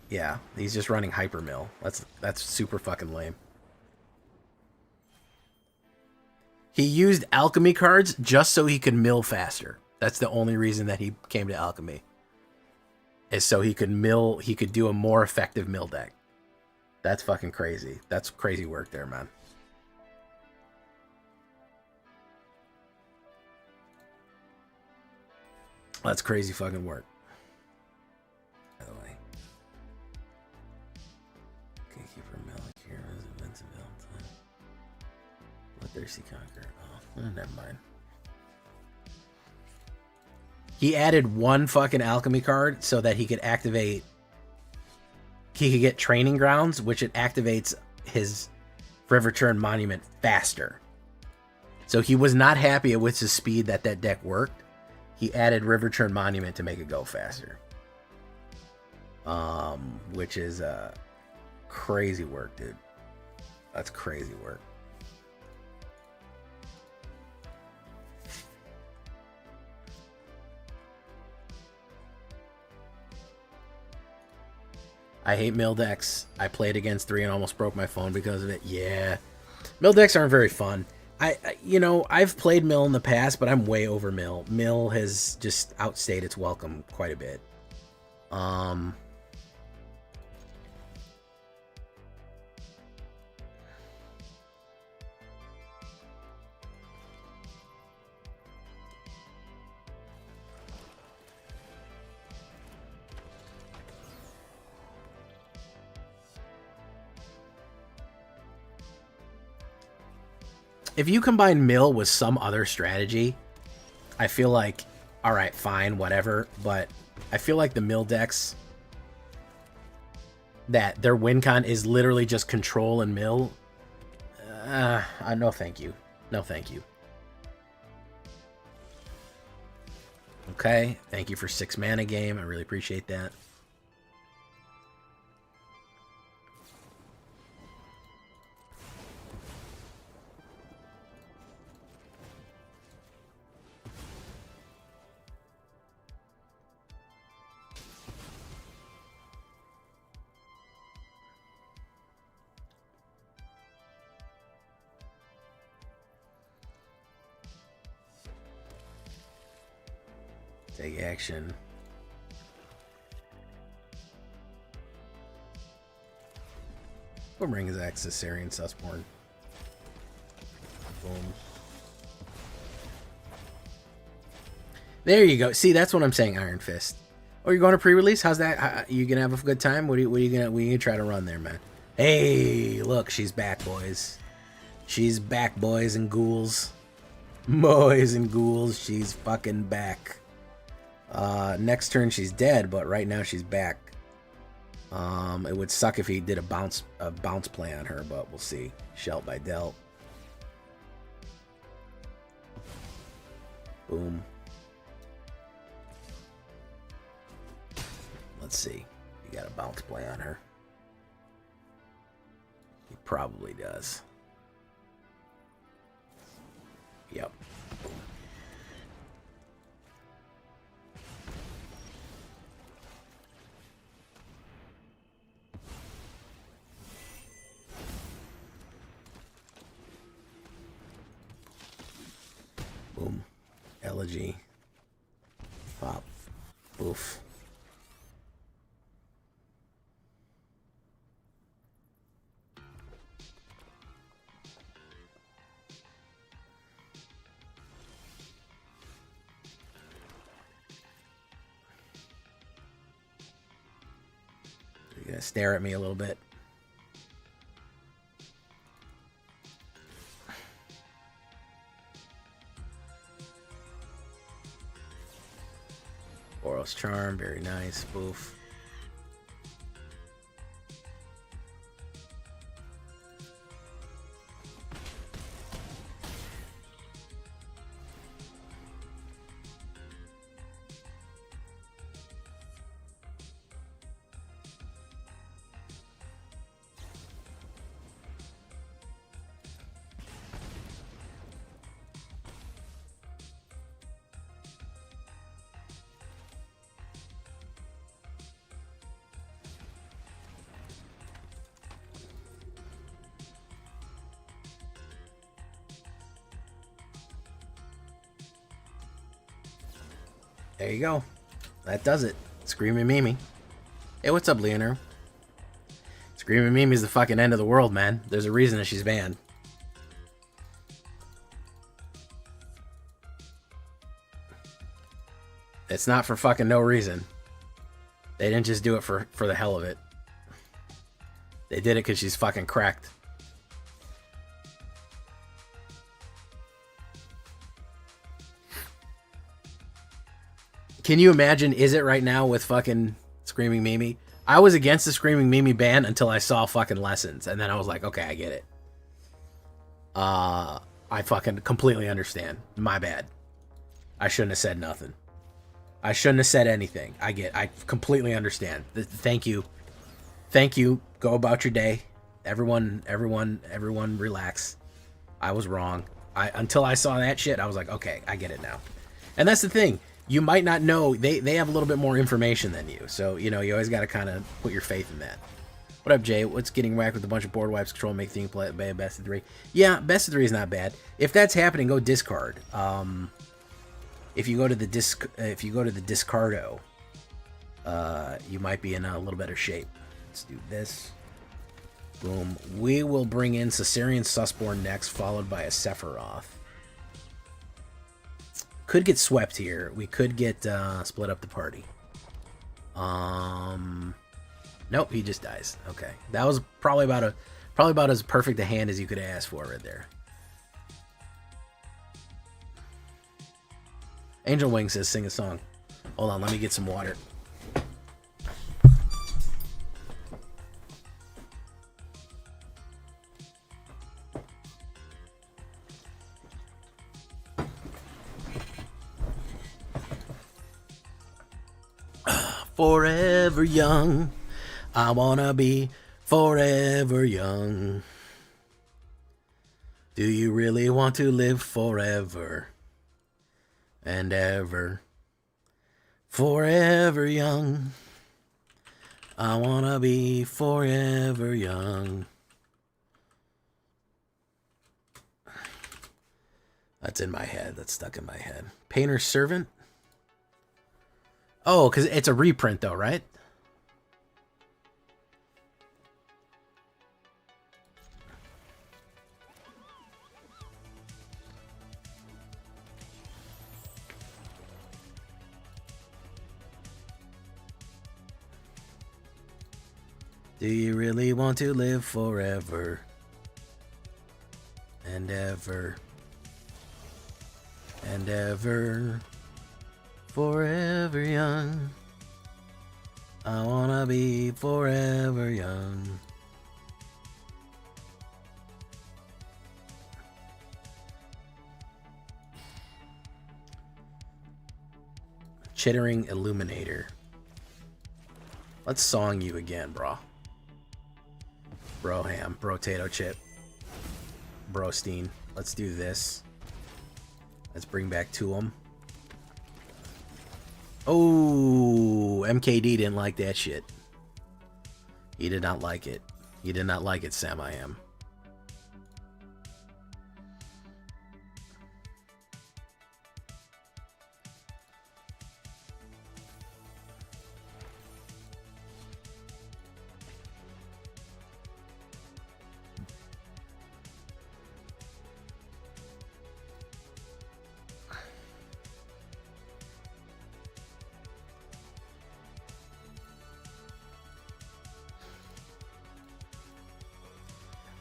Yeah, he's just running hyper mill. That's super fucking lame. He used alchemy cards just so he could mill faster. That's the only reason that he came to alchemy. Is so he could mill, he could do a more effective mill deck. That's fucking crazy. That's crazy work there, man. That's crazy fucking work. By the way. Gatekeeper, Malik here, invincibility. Bloodthirsty Conqueror. Oh, never mind. He added one fucking alchemy card so that he could activate. He could get training grounds, which it activates his Riverturn Monument faster. So he was not happy with the speed that that deck worked. He added Riverturn Monument to make it go faster. Which is crazy work, dude. That's crazy work. I hate mill decks. I played against 3 and almost broke my phone because of it. Yeah. Mill decks aren't very fun. You know, I've played mill in the past, but I'm way over mill. Mill has just outstayed its welcome quite a bit. If you combine mill with some other strategy, I feel like, all right, fine, whatever. But I feel like the mill decks, that their win con is literally just control and mill. No, thank you. No, thank you. Okay, thank you for 6 mana game. I really appreciate that. Take action. Boomerang is Accessorian Sussborn. Boom. There you go. See, that's what I'm saying, Iron Fist. Oh, you're going to pre-release? How's that? You gonna have a good time? What are you gonna try to run there, man? Hey, look, she's back, boys. She's back, boys and ghouls. Boys and ghouls, she's fucking back. Next turn she's dead, but right now she's back. It would suck if he did a bounce play on her, but we'll see. Shelt by Delt. Boom. Let's see. He got a bounce play on her. He probably does. Yep. Boom. Elegy. Pop. Boof. You gotta stare at me a little bit. Boros Charm, very nice. Boof. There you go. That does it. Screaming Mimi. Hey, what's up, Leonor? Screaming Mimi's the fucking end of the world, man. There's a reason that she's banned. It's not for fucking no reason. They didn't just do it for the hell of it. They did it because she's fucking cracked. Can you imagine, is it right now with fucking Screaming Mimi? I was against the Screaming Mimi ban until I saw fucking Lessons, and then I was like, okay, I get it. I fucking completely understand. My bad. I shouldn't have said nothing. I shouldn't have said anything. I completely understand. Thank you. Thank you. Go about your day. Everyone relax. I was wrong. Until I saw that shit, I was like, okay, I get it now. And that's the thing. You might not know. They have a little bit more information than you. So, you know, you always got to kind of put your faith in that. What up, Jay? What's getting whacked with a bunch of board wipes, control, make things play best of 3? Yeah, best of 3 is not bad. If that's happening, go discard. If you go to the discardo, you might be in a little better shape. Let's do this. Boom. We will bring in Caesarian Sussborn next, followed by a Sephiroth. Could get swept here. We could get split up the party. Nope, he just dies. Okay, that was probably about as perfect a hand as you could ask for right there. Angel Wing says, sing a song. Hold on, let me get some water. Forever young. I wanna be forever young. Do you really want to live forever and ever? Forever young. I wanna be forever young. That's in my head. That's stuck in my head. Painter's Servant? Oh, because it's a reprint though, right? Do you really want to live forever and ever and ever? Forever young. I wanna be forever young. Chittering Illuminator. Let's song you again, bro. Broham, Brotato Chip, Brostein. Let's do this. Let's bring back Tool'em. Oh, MKD didn't like that shit. He did not like it. He did not like it, Sam I Am.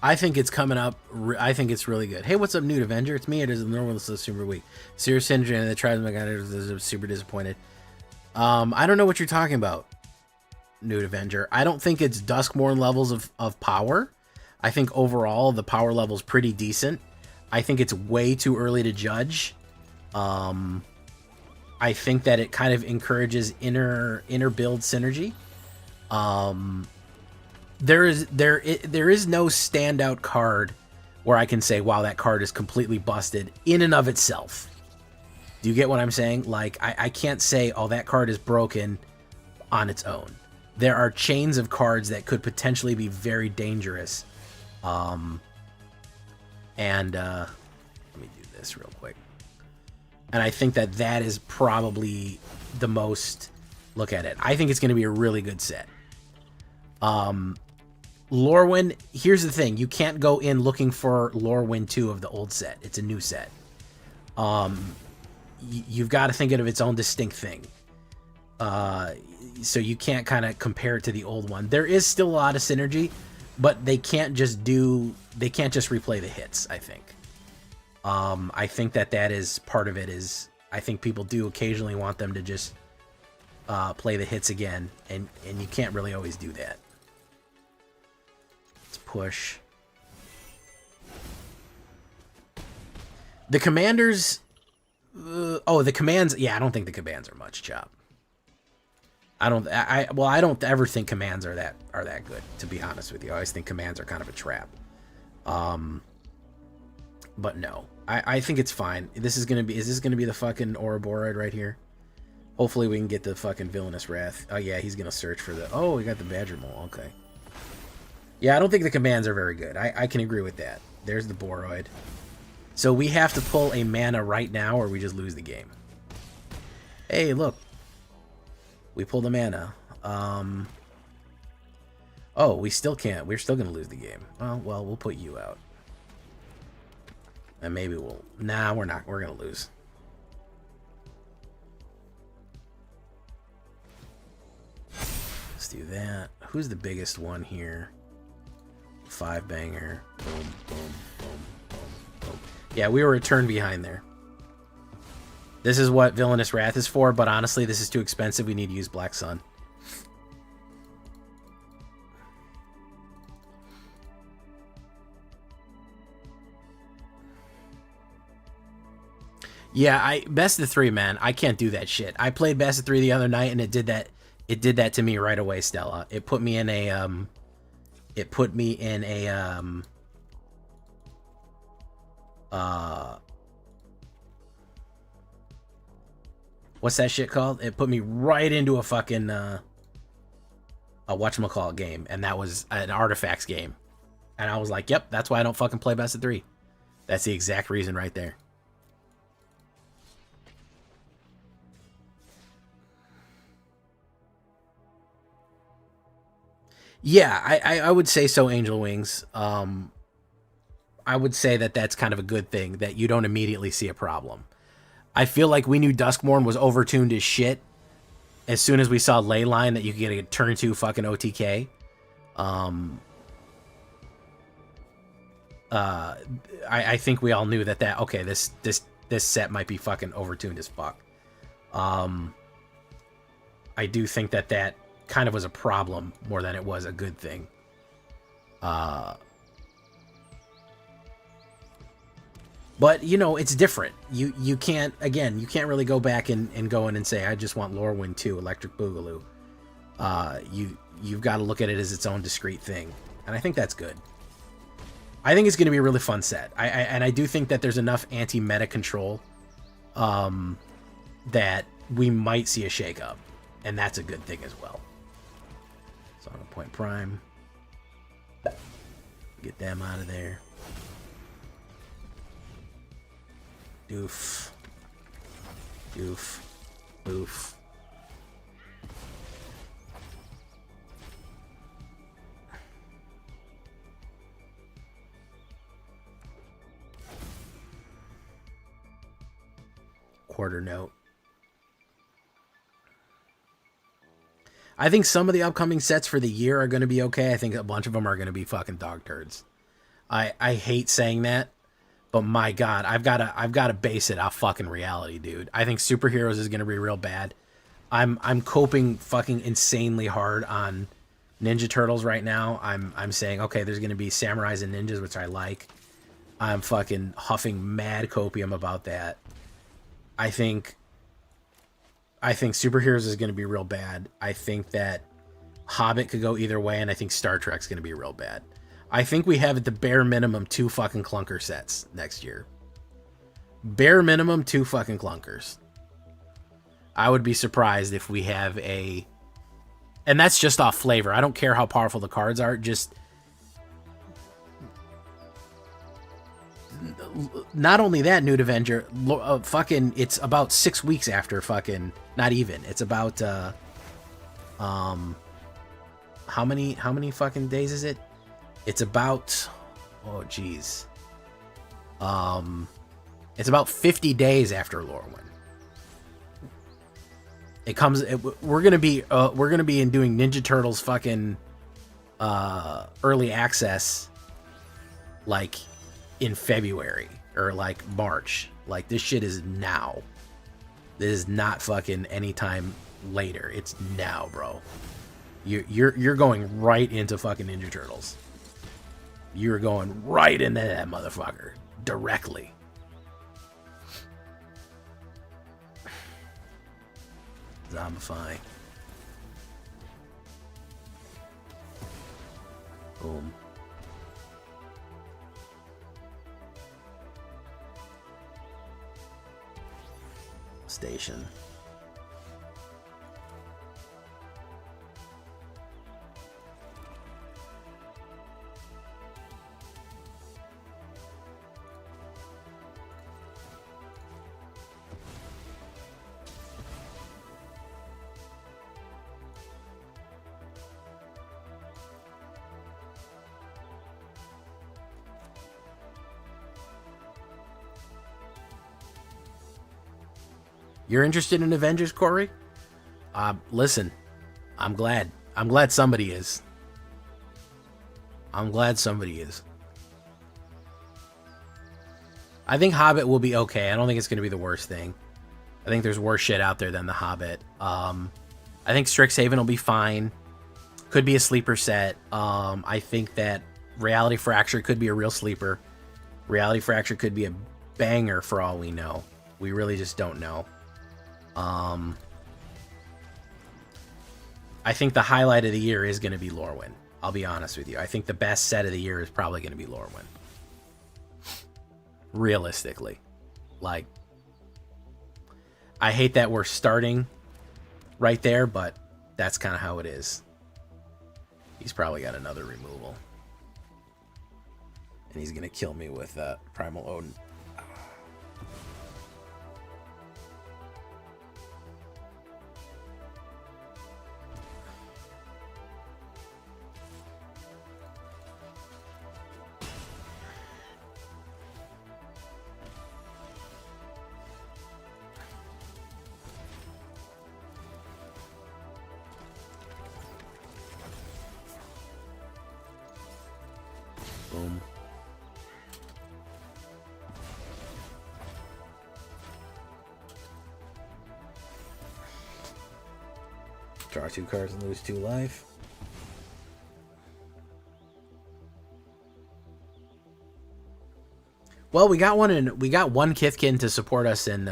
I think it's coming up. I think it's really good. Hey, what's up, Nude Avenger? It's me. It is normal. This is super weak. Serious Syndrome and the Tribes. My God, is super disappointed. I don't know what you're talking about, Nude Avenger. I don't think it's Duskmourn levels of power. I think overall the power level is pretty decent. I think it's way too early to judge. I think that it kind of encourages inner build synergy. There is no standout card where I can say, wow, that card is completely busted in and of itself. Do you get what I'm saying? Like, I can't say, oh, that card is broken on its own. There are chains of cards that could potentially be very dangerous. Let me do this real quick. And I think that is probably the most look at it. I think it's going to be a really good set. LORWYN, here's the thing. You can't go in looking for LORWYN 2 of the old set. It's a new set. You've got to think of its own distinct thing. So you can't kind of compare it to the old one. There is still a lot of synergy, but they can't just replay the hits, I think. I think that is part of it. Is I think people do occasionally want them to just play the hits again, and you can't really always do that. Let's push. The commanders... the commands... Yeah, I don't think the commands are much, Chop. I don't ever think commands are that good, to be honest with you. I always think commands are kind of a trap. But no. I think it's fine. Is this gonna be the fucking Ouroboros right here? Hopefully we can get the fucking Villainous Wrath. Oh yeah, he's gonna search for the... Oh, we got the Badger Mole. Okay. Yeah, I don't think the commands are very good. I can agree with that. There's the Boroid. So we have to pull a mana right now or we just lose the game. Hey, look. We pulled a mana. Oh, we still can't. We're still gonna lose the game. Oh, well, we'll put you out. And maybe we'll... Nah, we're not. We're gonna lose. Let's do that. Who's the biggest one here? 5-banger. Boom, boom, boom, boom, boom. Yeah, we were a turn behind there. This is what Villainous Wrath is for, but honestly, this is too expensive. We need to use Black Sun. Yeah, best of 3, man. I can't do that shit. I played best of 3 the other night, and it did that. It did that to me right away, Stella. It put me in a what's that shit called? It put me right into a fucking a whatchamacallit game, and that was an Artifacts game. And I was like, yep, that's why I don't fucking play best of 3. That's the exact reason right there. Yeah, I would say so, Angel Wings. I would say that that's kind of a good thing, that you don't immediately see a problem. I feel like we knew Duskmourn was overtuned as shit as soon as we saw Leyline that you could get a turn 2 fucking OTK. I think we all knew that okay, this set might be fucking overtuned as fuck. I do think that kind of was a problem more than it was a good thing. But, you know, it's different. You can't really go back and go in and say, I just want LORWYN 2, Electric Boogaloo. You've got to look at it as its own discrete thing. And I think that's good. I think it's going to be a really fun set. And I do think that there's enough anti-meta control that we might see a shakeup. And that's a good thing as well. So I'm going to point Prime. Get them out of there. Doof. Doof. Boof. Quarter note. I think some of the upcoming sets for the year are going to be okay. I think a bunch of them are going to be fucking dog turds. I hate saying that, but my God, I've got to base it off fucking reality, dude. I think Superheroes is going to be real bad. I'm coping fucking insanely hard on Ninja Turtles right now. I'm saying, okay, there's going to be Samurais and Ninjas, which I like. I'm fucking huffing mad copium about that. I think Superheroes is going to be real bad. I think that Hobbit could go either way, and I think Star Trek's going to be real bad. I think we have at the bare minimum 2 fucking clunker sets next year. Bare minimum 2 fucking clunkers. I would be surprised if we have a... And that's just off flavor. I don't care how powerful the cards are. Just... not only that, Nude Avenger, fucking, it's about 6 weeks after fucking, not even. It's about, how many fucking days is it? It's about, oh geez. It's about 50 days after LORWYN. It comes, we're gonna be doing Ninja Turtles fucking, early access, like, in February or like March. Like, this shit is now. This is not fucking anytime later. It's now, bro. You're going right into fucking Ninja Turtles. You're going right into that motherfucker directly. Zombify. Boom. Station. You're interested in Avengers, Corey? Listen, I'm glad. I'm glad somebody is. I'm glad somebody is. I think Hobbit will be okay. I don't think it's going to be the worst thing. I think there's worse shit out there than the Hobbit. I think Strixhaven will be fine. Could be a sleeper set. I think that Reality Fracture could be a real sleeper. Reality Fracture could be a banger for all we know. We really just don't know. I think the highlight of the year is going to be LORWYN. I'll be honest with you. I think the best set of the year is probably going to be LORWYN. Realistically. Like, I hate that we're starting right there, but that's kind of how it is. He's probably got another removal. And he's going to kill me with Primal Odin. Boom. Draw 2 cards and lose 2 life. Well, we got one Kithkin to support us in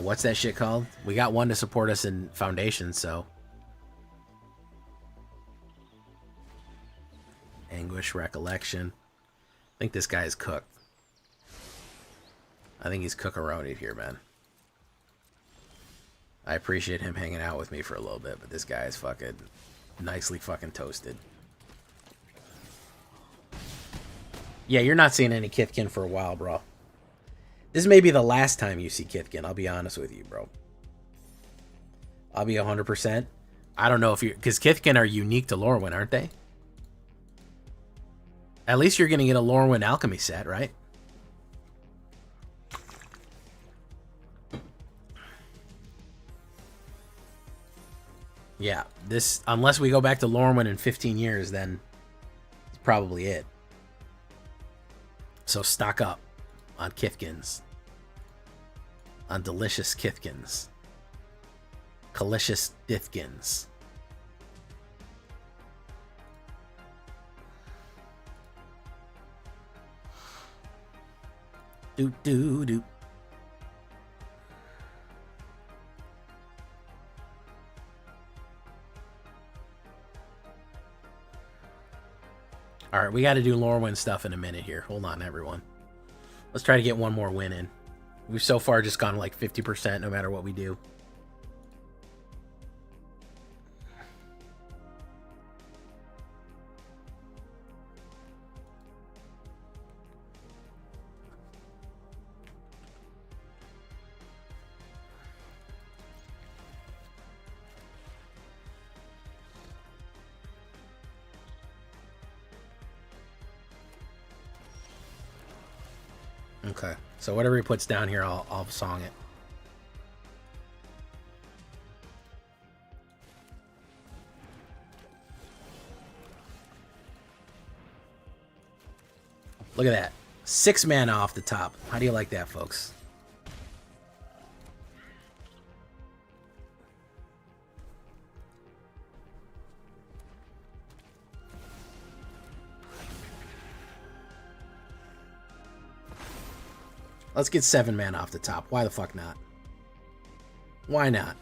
what's that shit called? We got one to support us in Foundation, so Anguish, Recollection. I think this guy is cooked. I think he's cookaronied here, man. I appreciate him hanging out with me for a little bit, but this guy is fucking nicely fucking toasted. Yeah, you're not seeing any Kithkin for a while, bro. This may be the last time you see Kithkin, I'll be honest with you, bro. I'll be 100%. I don't know if you... Because Kithkin are unique to LORWYN, aren't they? At least you're going to get a LORWYN Alchemy set, right? Yeah, this... Unless we go back to LORWYN in 15 years, then it's probably it. So stock up on Kithkins. On delicious Kithkins. Calicious Dithkins. Do do do. All right, we got to do LORWYN stuff in a minute here. Hold on, everyone. Let's try to get one more win in. We've so far just gone like 50% no matter what we do. Okay. So whatever he puts down here, I'll song it. Look at that. 6 mana off the top. How do you like that, folks? Let's get 7 mana off the top. Why the fuck not? Why not?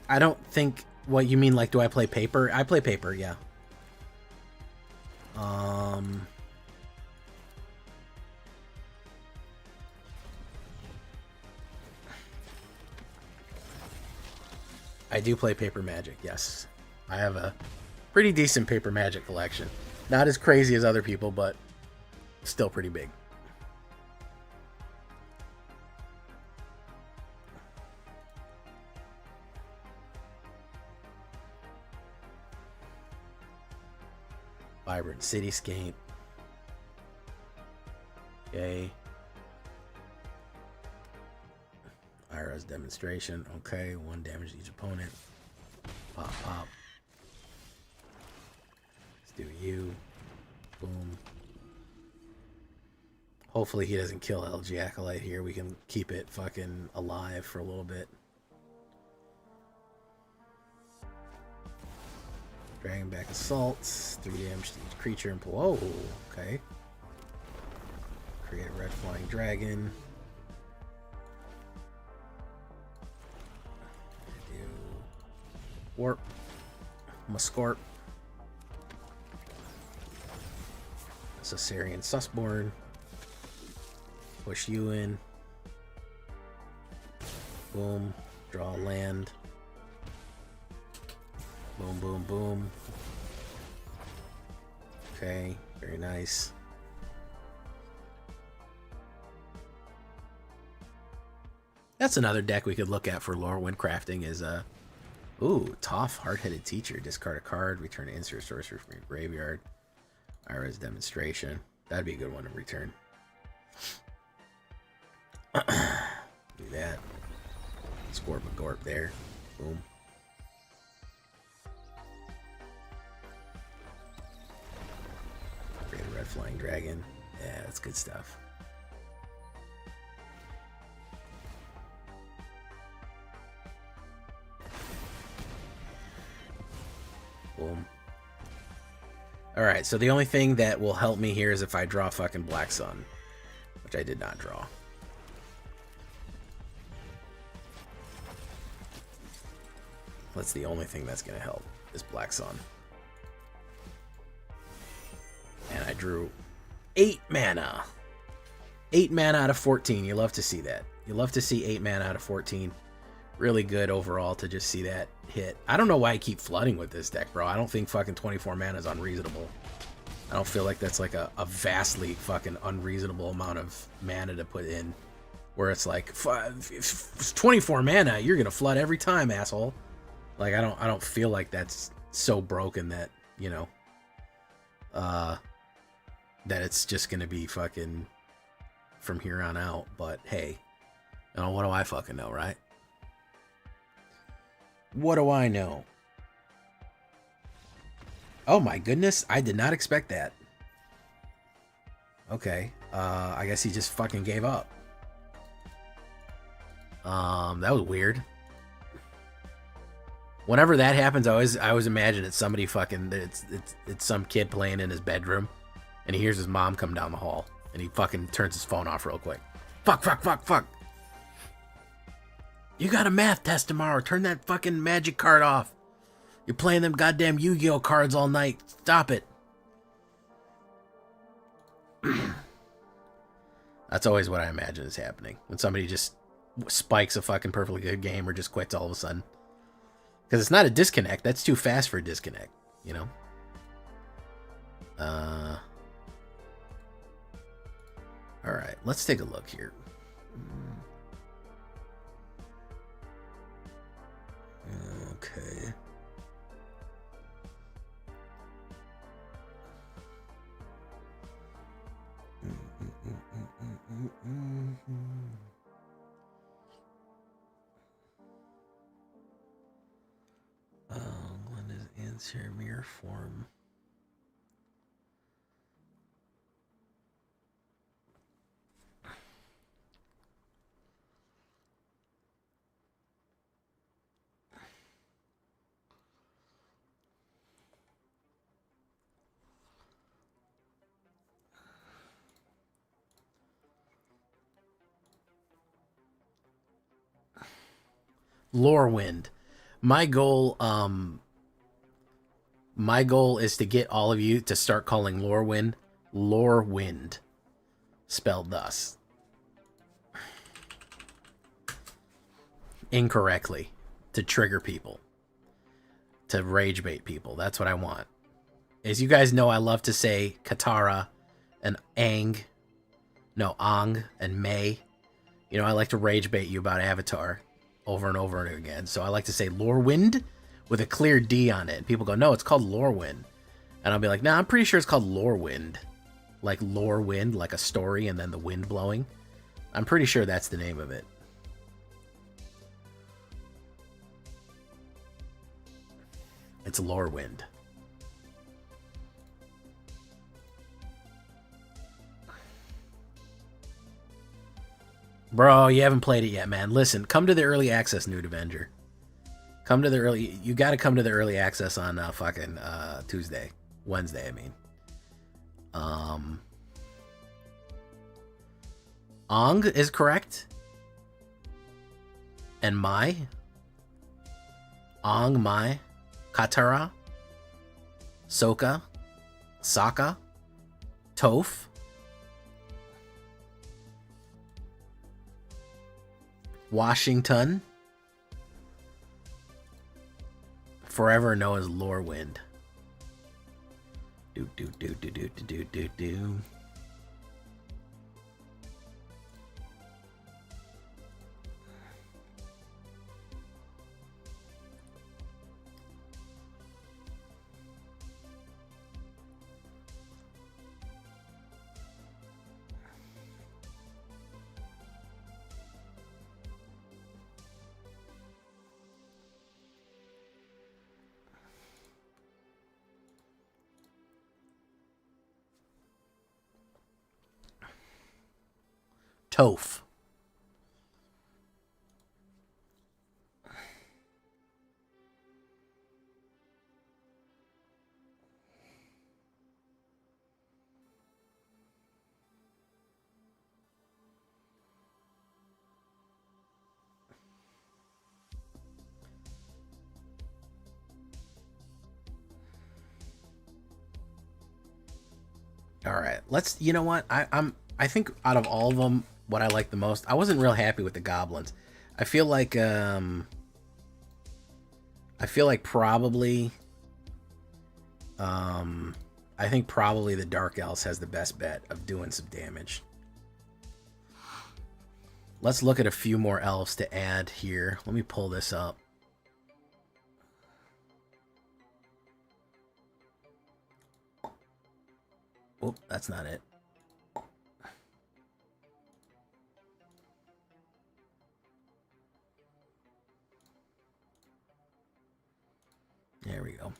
I don't think... What, you mean, like, do I play paper? I play paper, yeah. I do play paper Magic, yes. I have a pretty decent paper Magic collection. Not as crazy as other people, but still pretty big. Vibrant Cityscape. Okay. Ira's Demonstration. Okay, 1 damage to each opponent. Pop, pop. Let's do you. Boom. Hopefully he doesn't kill LG Acolyte here. We can keep it fucking alive for a little bit. Dragonback Assault. 3 damage to each creature. And whoa, okay. Create a red flying dragon. Do warp. Muscorp. Caesarian Sussborn. Push you in. Boom. Draw land. Boom, boom, boom. Okay, very nice. That's another deck we could look at for Lorwyn crafting is ooh, Toph, Hard-Headed Teacher. Discard a card, return an instant sorcery from your graveyard. Ira's Demonstration. That'd be a good one to return. Do that. Score Magorp there. Boom. Create a red flying dragon. Yeah, that's good stuff. Boom. Alright, so the only thing that will help me here is if I draw fucking Black Sun, which I did not draw. That's the only thing that's going to help, is Black Sun. And I drew 8 mana. 8 mana out of 14. You love to see that. You love to see 8 mana out of 14. Really good overall to just see that hit. I don't know why I keep flooding with this deck, bro. I don't think fucking 24 mana is unreasonable. I don't feel like that's like a vastly fucking unreasonable amount of mana to put in. Where it's like, if it's 24 mana, you're gonna flood every time, asshole. Like, I don't feel like that's so broken that, you know, that it's just gonna be fucking from here on out. But hey, you know, what do I fucking know, right? What do I know? Oh my goodness, I did not expect that. Okay, I guess he just fucking gave up. That was weird. Whenever that happens, I always imagine it's somebody fucking, it's some kid playing in his bedroom, and he hears his mom come down the hall, and he fucking turns his phone off real quick. Fuck, fuck, fuck, fuck. You got a math test tomorrow. Turn that fucking magic card off. You're playing them goddamn Yu-Gi-Oh cards all night. Stop it. That's always what I imagine is happening. When somebody just spikes a fucking perfectly good game or just quits all of a sudden. Because it's not a disconnect. That's too fast for a disconnect, you know? Alright, let's take a look here. Okay. Let's hear mirror form. LORWYN. My goal is to get all of you to start calling LORWYN LORWYN, spelled thus. Incorrectly, to trigger people, to rage bait people. That's what I want. As you guys know, I love to say Katara and Ang and May. You know, I like to rage bait you about Avatar over and over again. So I like to say LORWYN with a clear D on it. And people go, no, it's called LORWYN. And I'll be like, nah, I'm pretty sure it's called LORWYN. Like LORWYN, like a story and then the wind blowing. I'm pretty sure that's the name of it. It's LORWYN. Bro, you haven't played it yet, man. Listen, come to the early access, Nude Avenger. Come to the early... You gotta come to the early access on fucking Wednesday, I mean. Ong is correct. And Mai. Ong, Mai. Katara. Sokka. Sokka. Toph. Washington. Forever known as LORWYN. Do. Toph. All right, let's. You know what? I think out of all of them, what I like the most, I wasn't real happy with the goblins. I feel like probably I think probably the Dark Elves has the best bet of doing some damage. Let's look at a few more elves to add here. Let me pull this up. Oh, that's not it. There we go.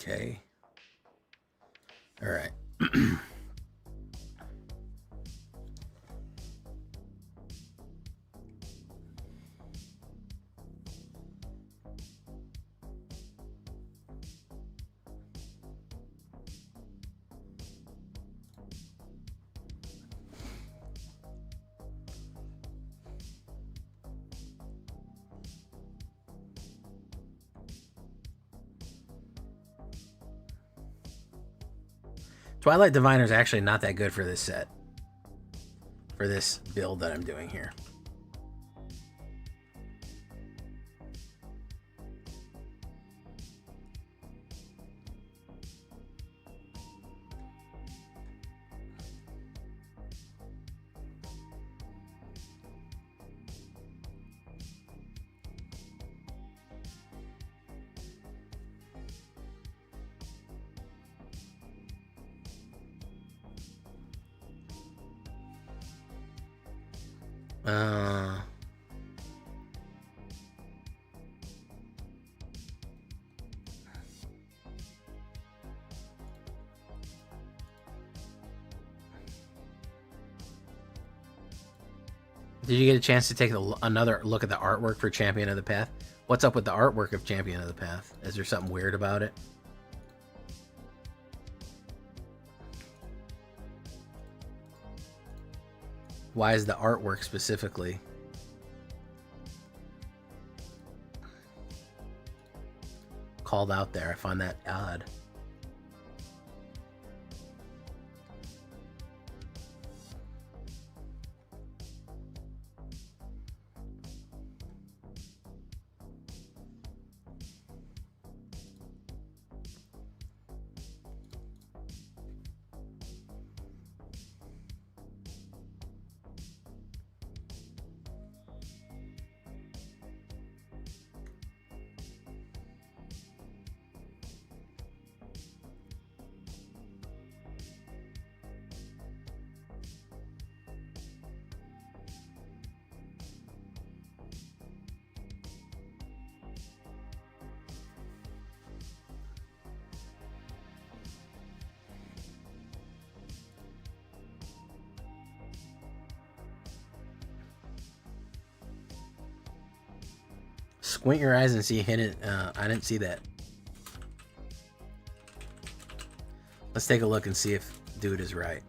Okay. All right. Twilight Diviner is actually not that good for this set. For this build that I'm doing here. Uh, Did you get a chance to take another look at the artwork for Champion of the Path? What's up with the artwork of Champion of the Path? Is there something weird about it? Why is the artwork specifically called out there? I find that odd. Squint your eyes and see hit it. I didn't see that. Let's take a look and see if dude is right.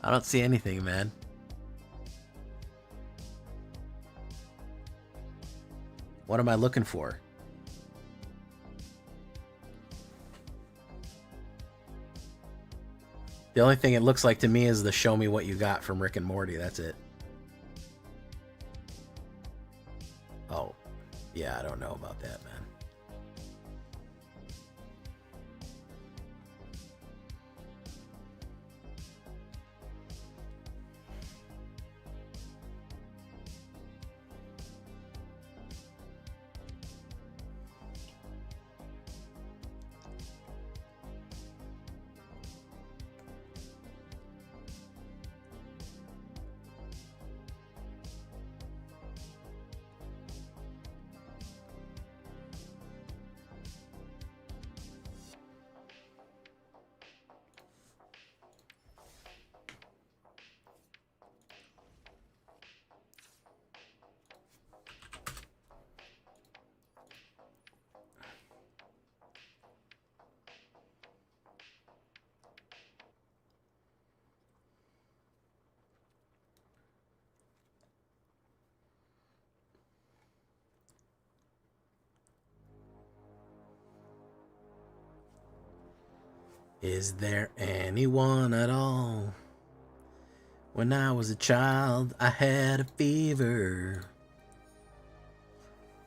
I don't see anything, man. What am I looking for? The only thing it looks like to me is the show me what you got from Rick and Morty. That's it. Oh, yeah, I don't know about that, man. Is there anyone at all? When I was a child, I had a fever.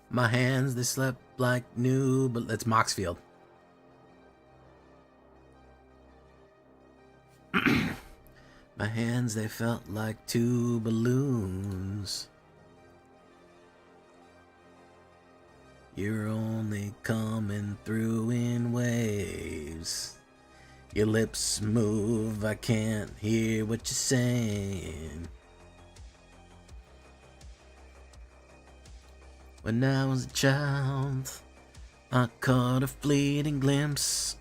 My hands, they slept like new, but that's Moxfield. My hands, they felt like two balloons. You're only coming through in waves. Your lips move, I can't hear what you're saying. When I was a child, I caught a fleeting glimpse.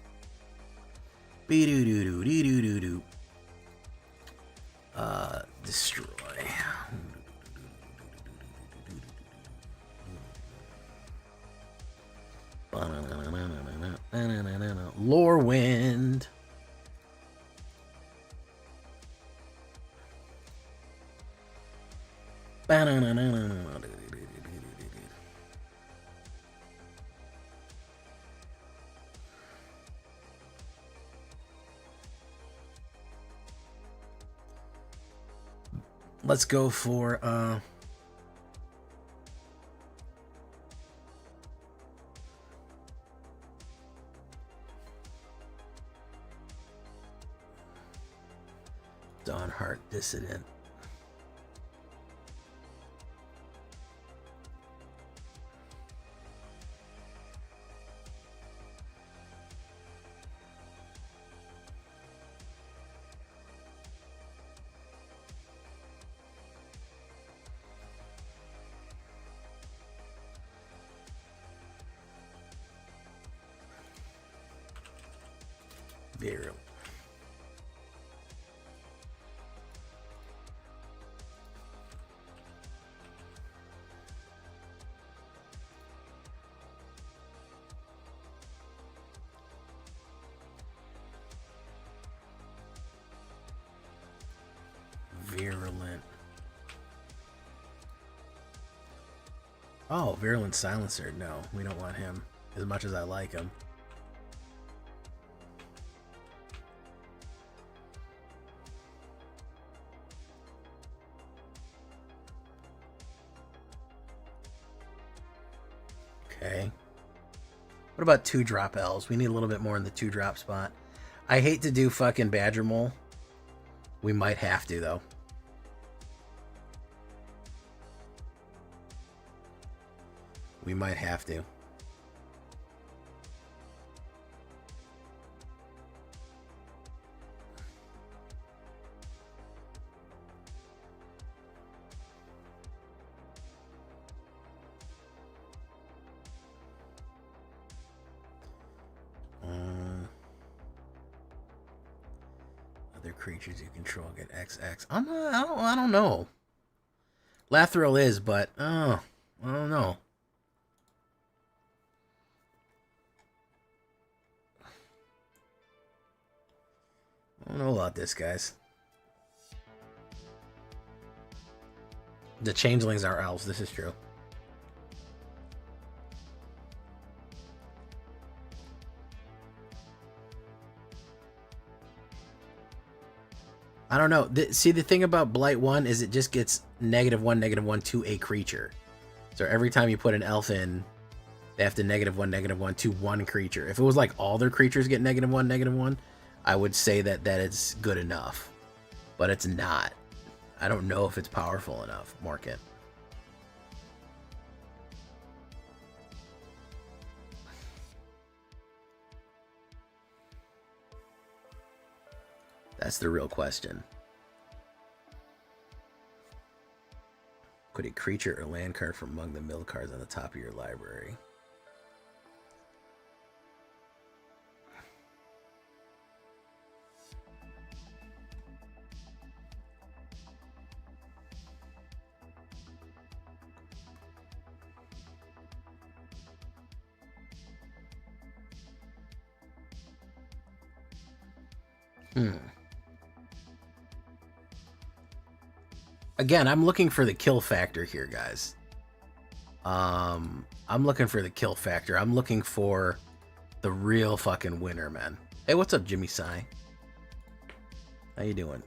Be-doo-doo-doo-dee-doo-doo-doo. Destroy. LORWYN. Let's go for Dawn Heart Dissident. Virulent. Virulent. Oh, Virulent Silencer. No, we don't want him. As much as I like him. Okay. What about 2-drop elves? We need a little bit more in the 2-drop spot. I hate to do fucking Badger Mole. We might have to, though. We might have to. Other creatures you control get XX. I don't know. Lathril is, but I don't know. I don't know about this, guys. The changelings are elves. This is true. I don't know. See, the thing about Blight 1 is it just gets -1, -1 to a creature. So every time you put an elf in, they have to -1, -1 to one creature. If it was like all their creatures get -1, -1, I would say that it's good enough. But it's not. I don't know if it's powerful enough, Morkit. That's the real question. Put a creature or land card from among the mill cards on the top of your library. Again, I'm looking for the kill factor here, guys. I'm looking for the kill factor. I'm looking for the real fucking winner, man. Hey, what's up, Jimmy Sai? How you doing?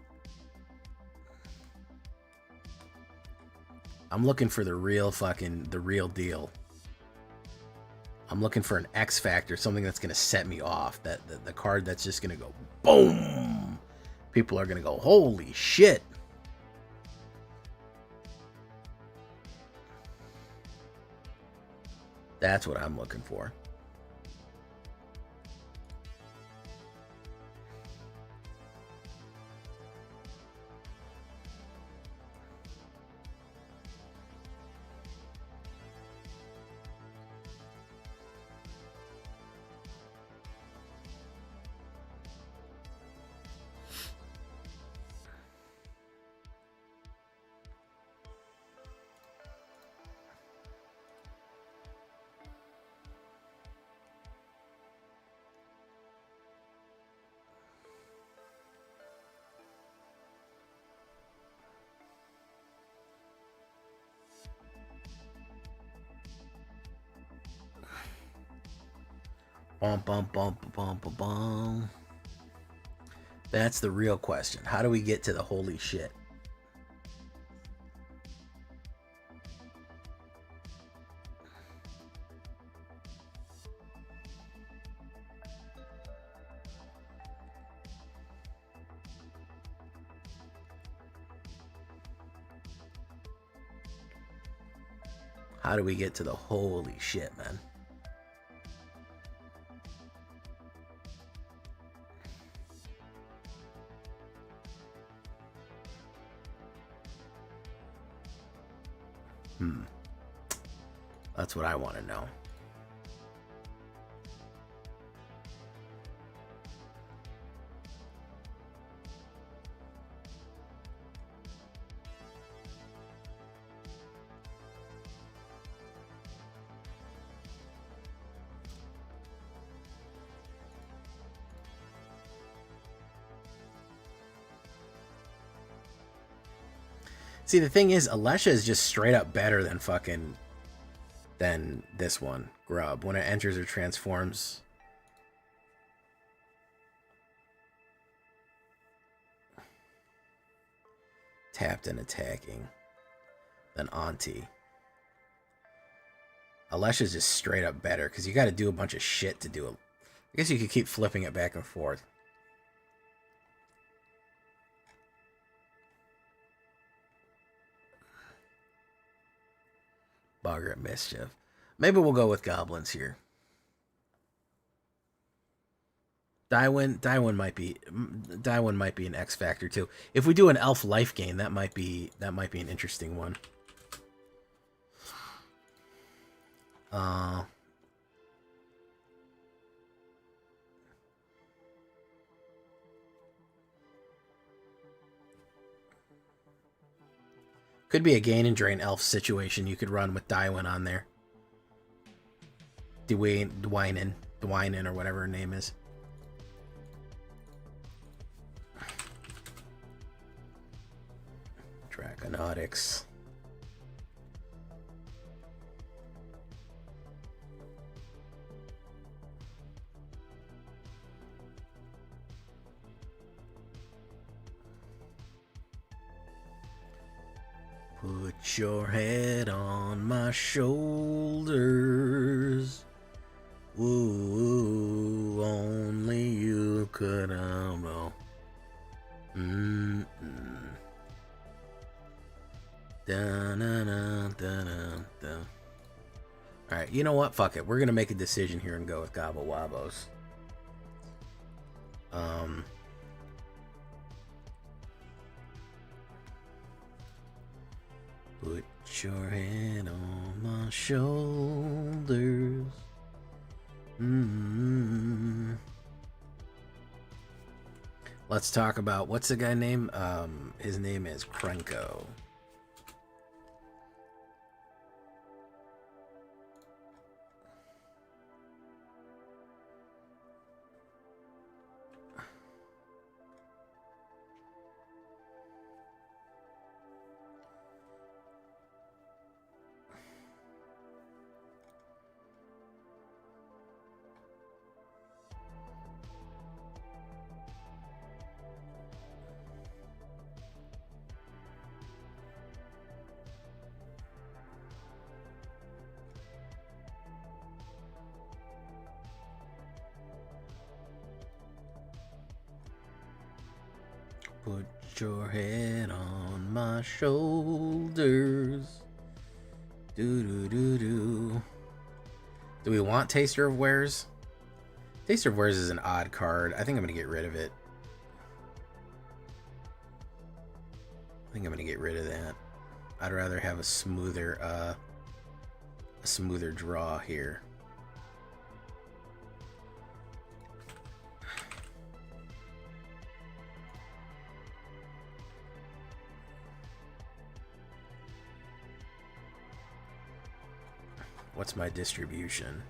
I'm looking for the real deal. I'm looking for an X factor, something that's gonna set me off. The card that's just gonna go boom. People are gonna go, holy shit. That's what I'm looking for. Bum, bum, bum, bum, bum, bum. That's the real question. How do we get to the holy shit? How do we get to the holy shit, man? That's what I want to know. See, the thing is, Alesha is just straight up better than fucking... than this one, Grub. When it enters or transforms... tapped and attacking. Than Auntie. Alesha's just straight up better, because you got to do a bunch of shit to do it. I guess you could keep flipping it back and forth. Boggart Mischief. Maybe we'll go with goblins here. Daiwin might be an X factor too. If we do an elf life gain, that might be an interesting one. Could be a gain and drain elf situation you could run with Daiwin on there. Dwayne or whatever her name is. Draconautics. Put your head on my shoulders. Woo, only you could know. Alright, you know what? Fuck it. We're gonna make a decision here and go with Gobble Wobbos. Put your head on my shoulders. Let's talk about, what's the guy name? His name is Krenko. Put your head on my shoulders. Do we want Taster of Wares? Taster of Wares is an odd card. I think I'm gonna get rid of it. I think I'm gonna get rid of that. I'd rather have a smoother draw here. What's my distribution?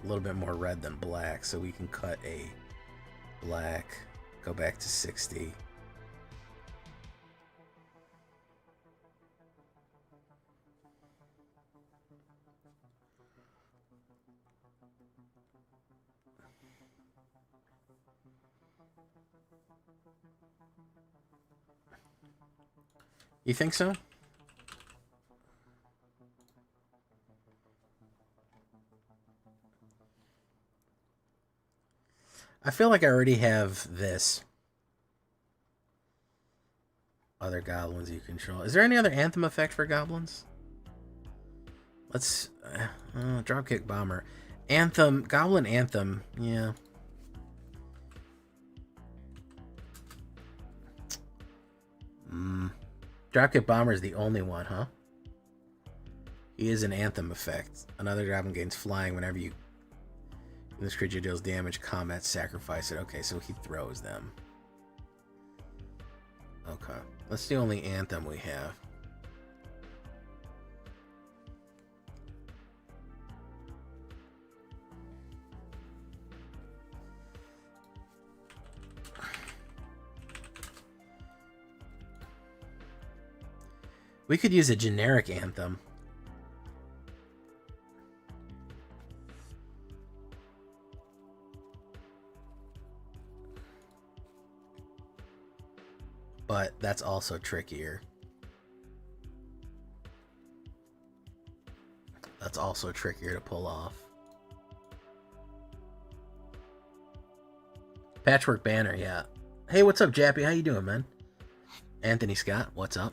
A little bit more red than black, so we can cut a black, go back to 60. You think so? I feel like I already have this. Other goblins you control. Is there any other anthem effect for goblins? Let's... Dropkick Bomber. Anthem. Goblin Anthem. Yeah. Dropkick Bomber is the only one, huh? He is an Anthem effect. Another goblin gains flying whenever you... When this creature deals damage, combat, sacrifice it. Okay, so he throws them. Okay. That's the only Anthem we have. We could use a generic anthem. But that's also trickier. That's also trickier to pull off. Patchwork banner, yeah. Hey, what's up, Jappy? How you doing, man? Anthony Scott, what's up?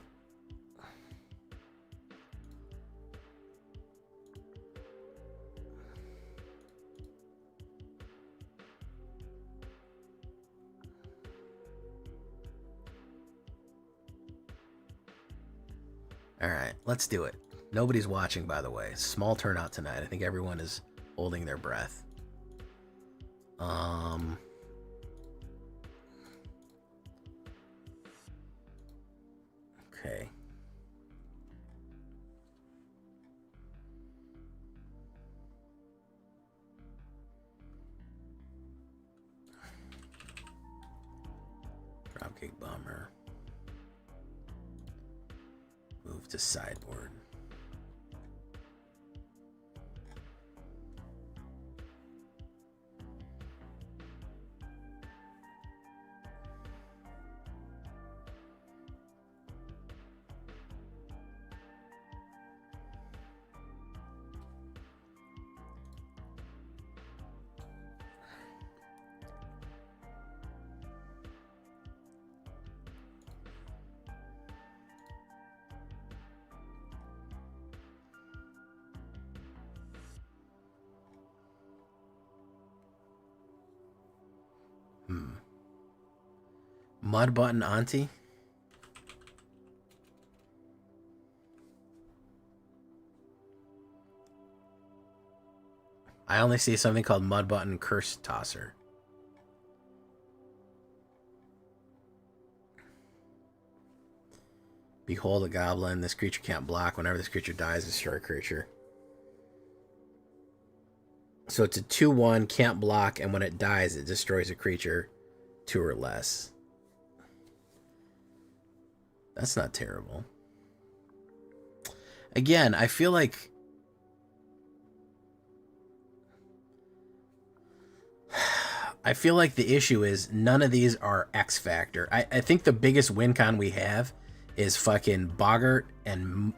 All right, let's do it. Nobody's watching, by the way. Small turnout tonight. I think everyone is holding their breath. Okay. Dropkick Bomber. Move to sideboard. Mud Button Auntie? I only see something called Mud Button Curse Tosser. Behold a goblin. This creature can't block. Whenever this creature dies, destroy a creature. So it's a 2/1, can't block, and when it dies, it destroys a creature 2 or less. That's not terrible. Again, I feel like the issue is none of these are X Factor. I think the biggest win con we have is fucking Boggart and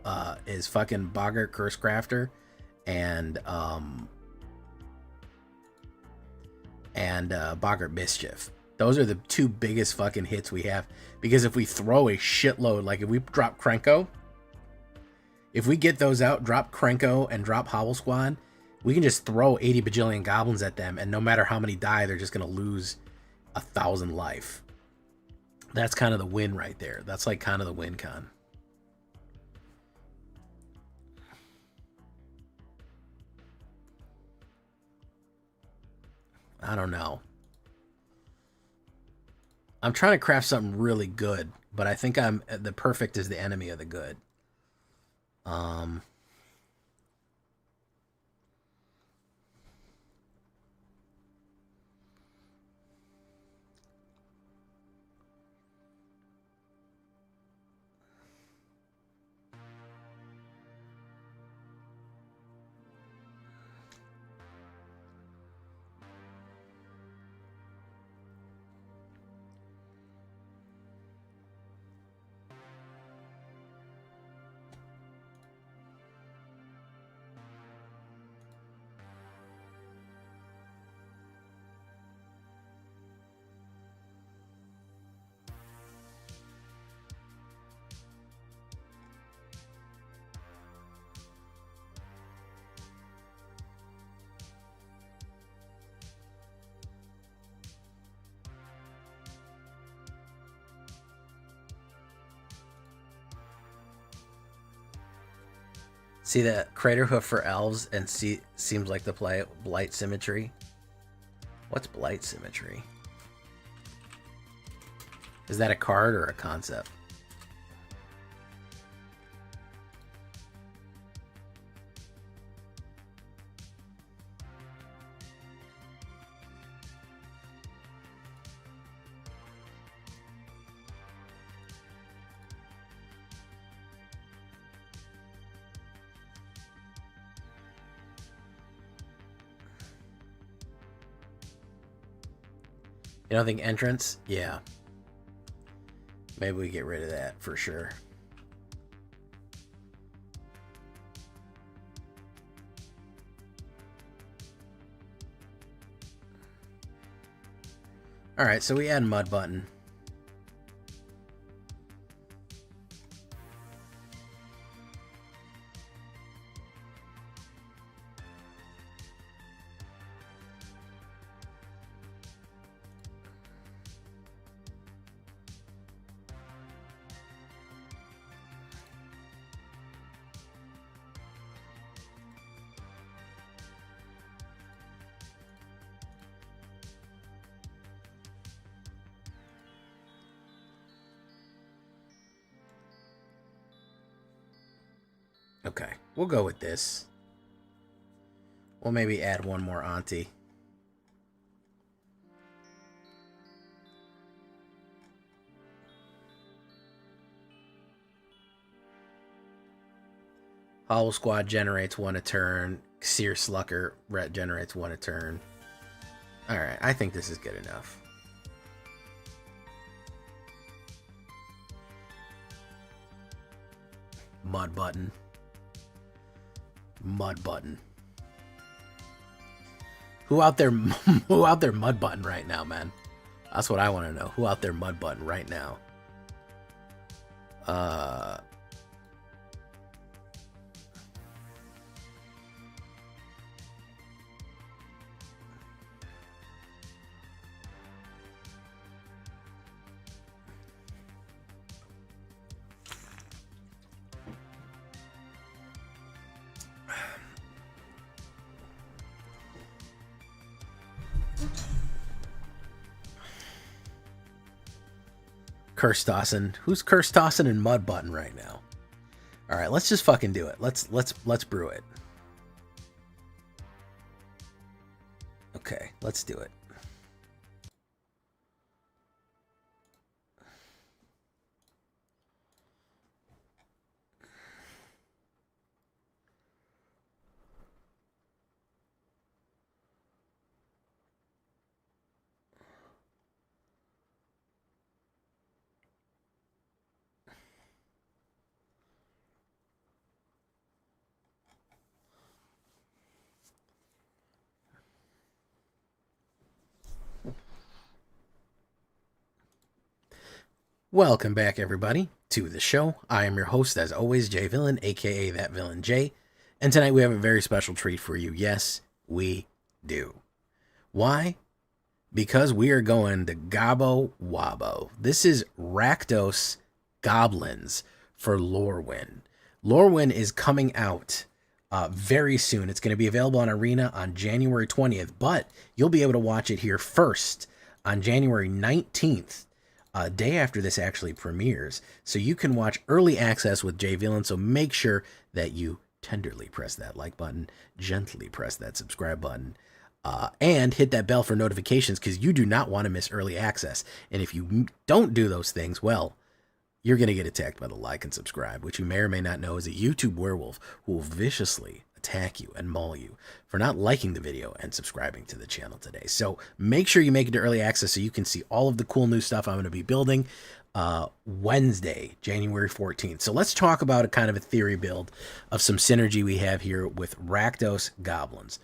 Cursecrafter and Boggart Mischief. Those are the 2 biggest fucking hits we have. Because if we throw a shitload, like if we drop Krenko, if we get those out, drop Krenko and drop Hobble Squad, we can just throw 80 bajillion goblins at them, and no matter how many die, they're just going to lose 1,000 life. That's kind of the win right there. That's like kind of the win con. I don't know. I'm trying to craft something really good, but I think the perfect is the enemy of the good. See that Crater Hoof for elves and seems like the play Blight Symmetry. What's Blight Symmetry? Is that a card or a concept? You don't think entrance? Yeah. Maybe we get rid of that for sure. Alright, so we add mud button. Okay, we'll go with this. We'll maybe add one more auntie. Hollow Squad generates one a turn. Seer Slucker generates one a turn. Alright, I think this is good enough. Mud button. Mud button. Who out there mud button right now, man? That's what I want to know. Who out there mud button right now? Curse tossing. Who's curse tossing and mud button right now? All right, let's just fucking do it. Let's brew it. Okay, let's do it. Welcome back, everybody, to the show. I am your host, as always, Jay Villain, aka That Villain J. And tonight we have a very special treat for you. Yes, we do. Why? Because we are going to Gobbo Wobbo. This is Rakdos Goblins for LORWYN. LORWYN is coming out very soon. It's going to be available on Arena on January 20th, but you'll be able to watch it here first on January 19th. Day after this actually premieres. So you can watch early access with Jay Villain, so make sure that you tenderly press that like button, gently press that subscribe button, and hit that bell for notifications, because you do not want to miss early access. And if you don't do those things, well, you're going to get attacked by the like and subscribe, which you may or may not know is a YouTube werewolf who will viciously attack you and maul you for not liking the video and subscribing to the channel today. So make sure you make it to early access so you can see all of the cool new stuff I'm going to be building Wednesday, January 14th. So let's talk about a kind of a theory build of some synergy we have here with Rakdos Goblins.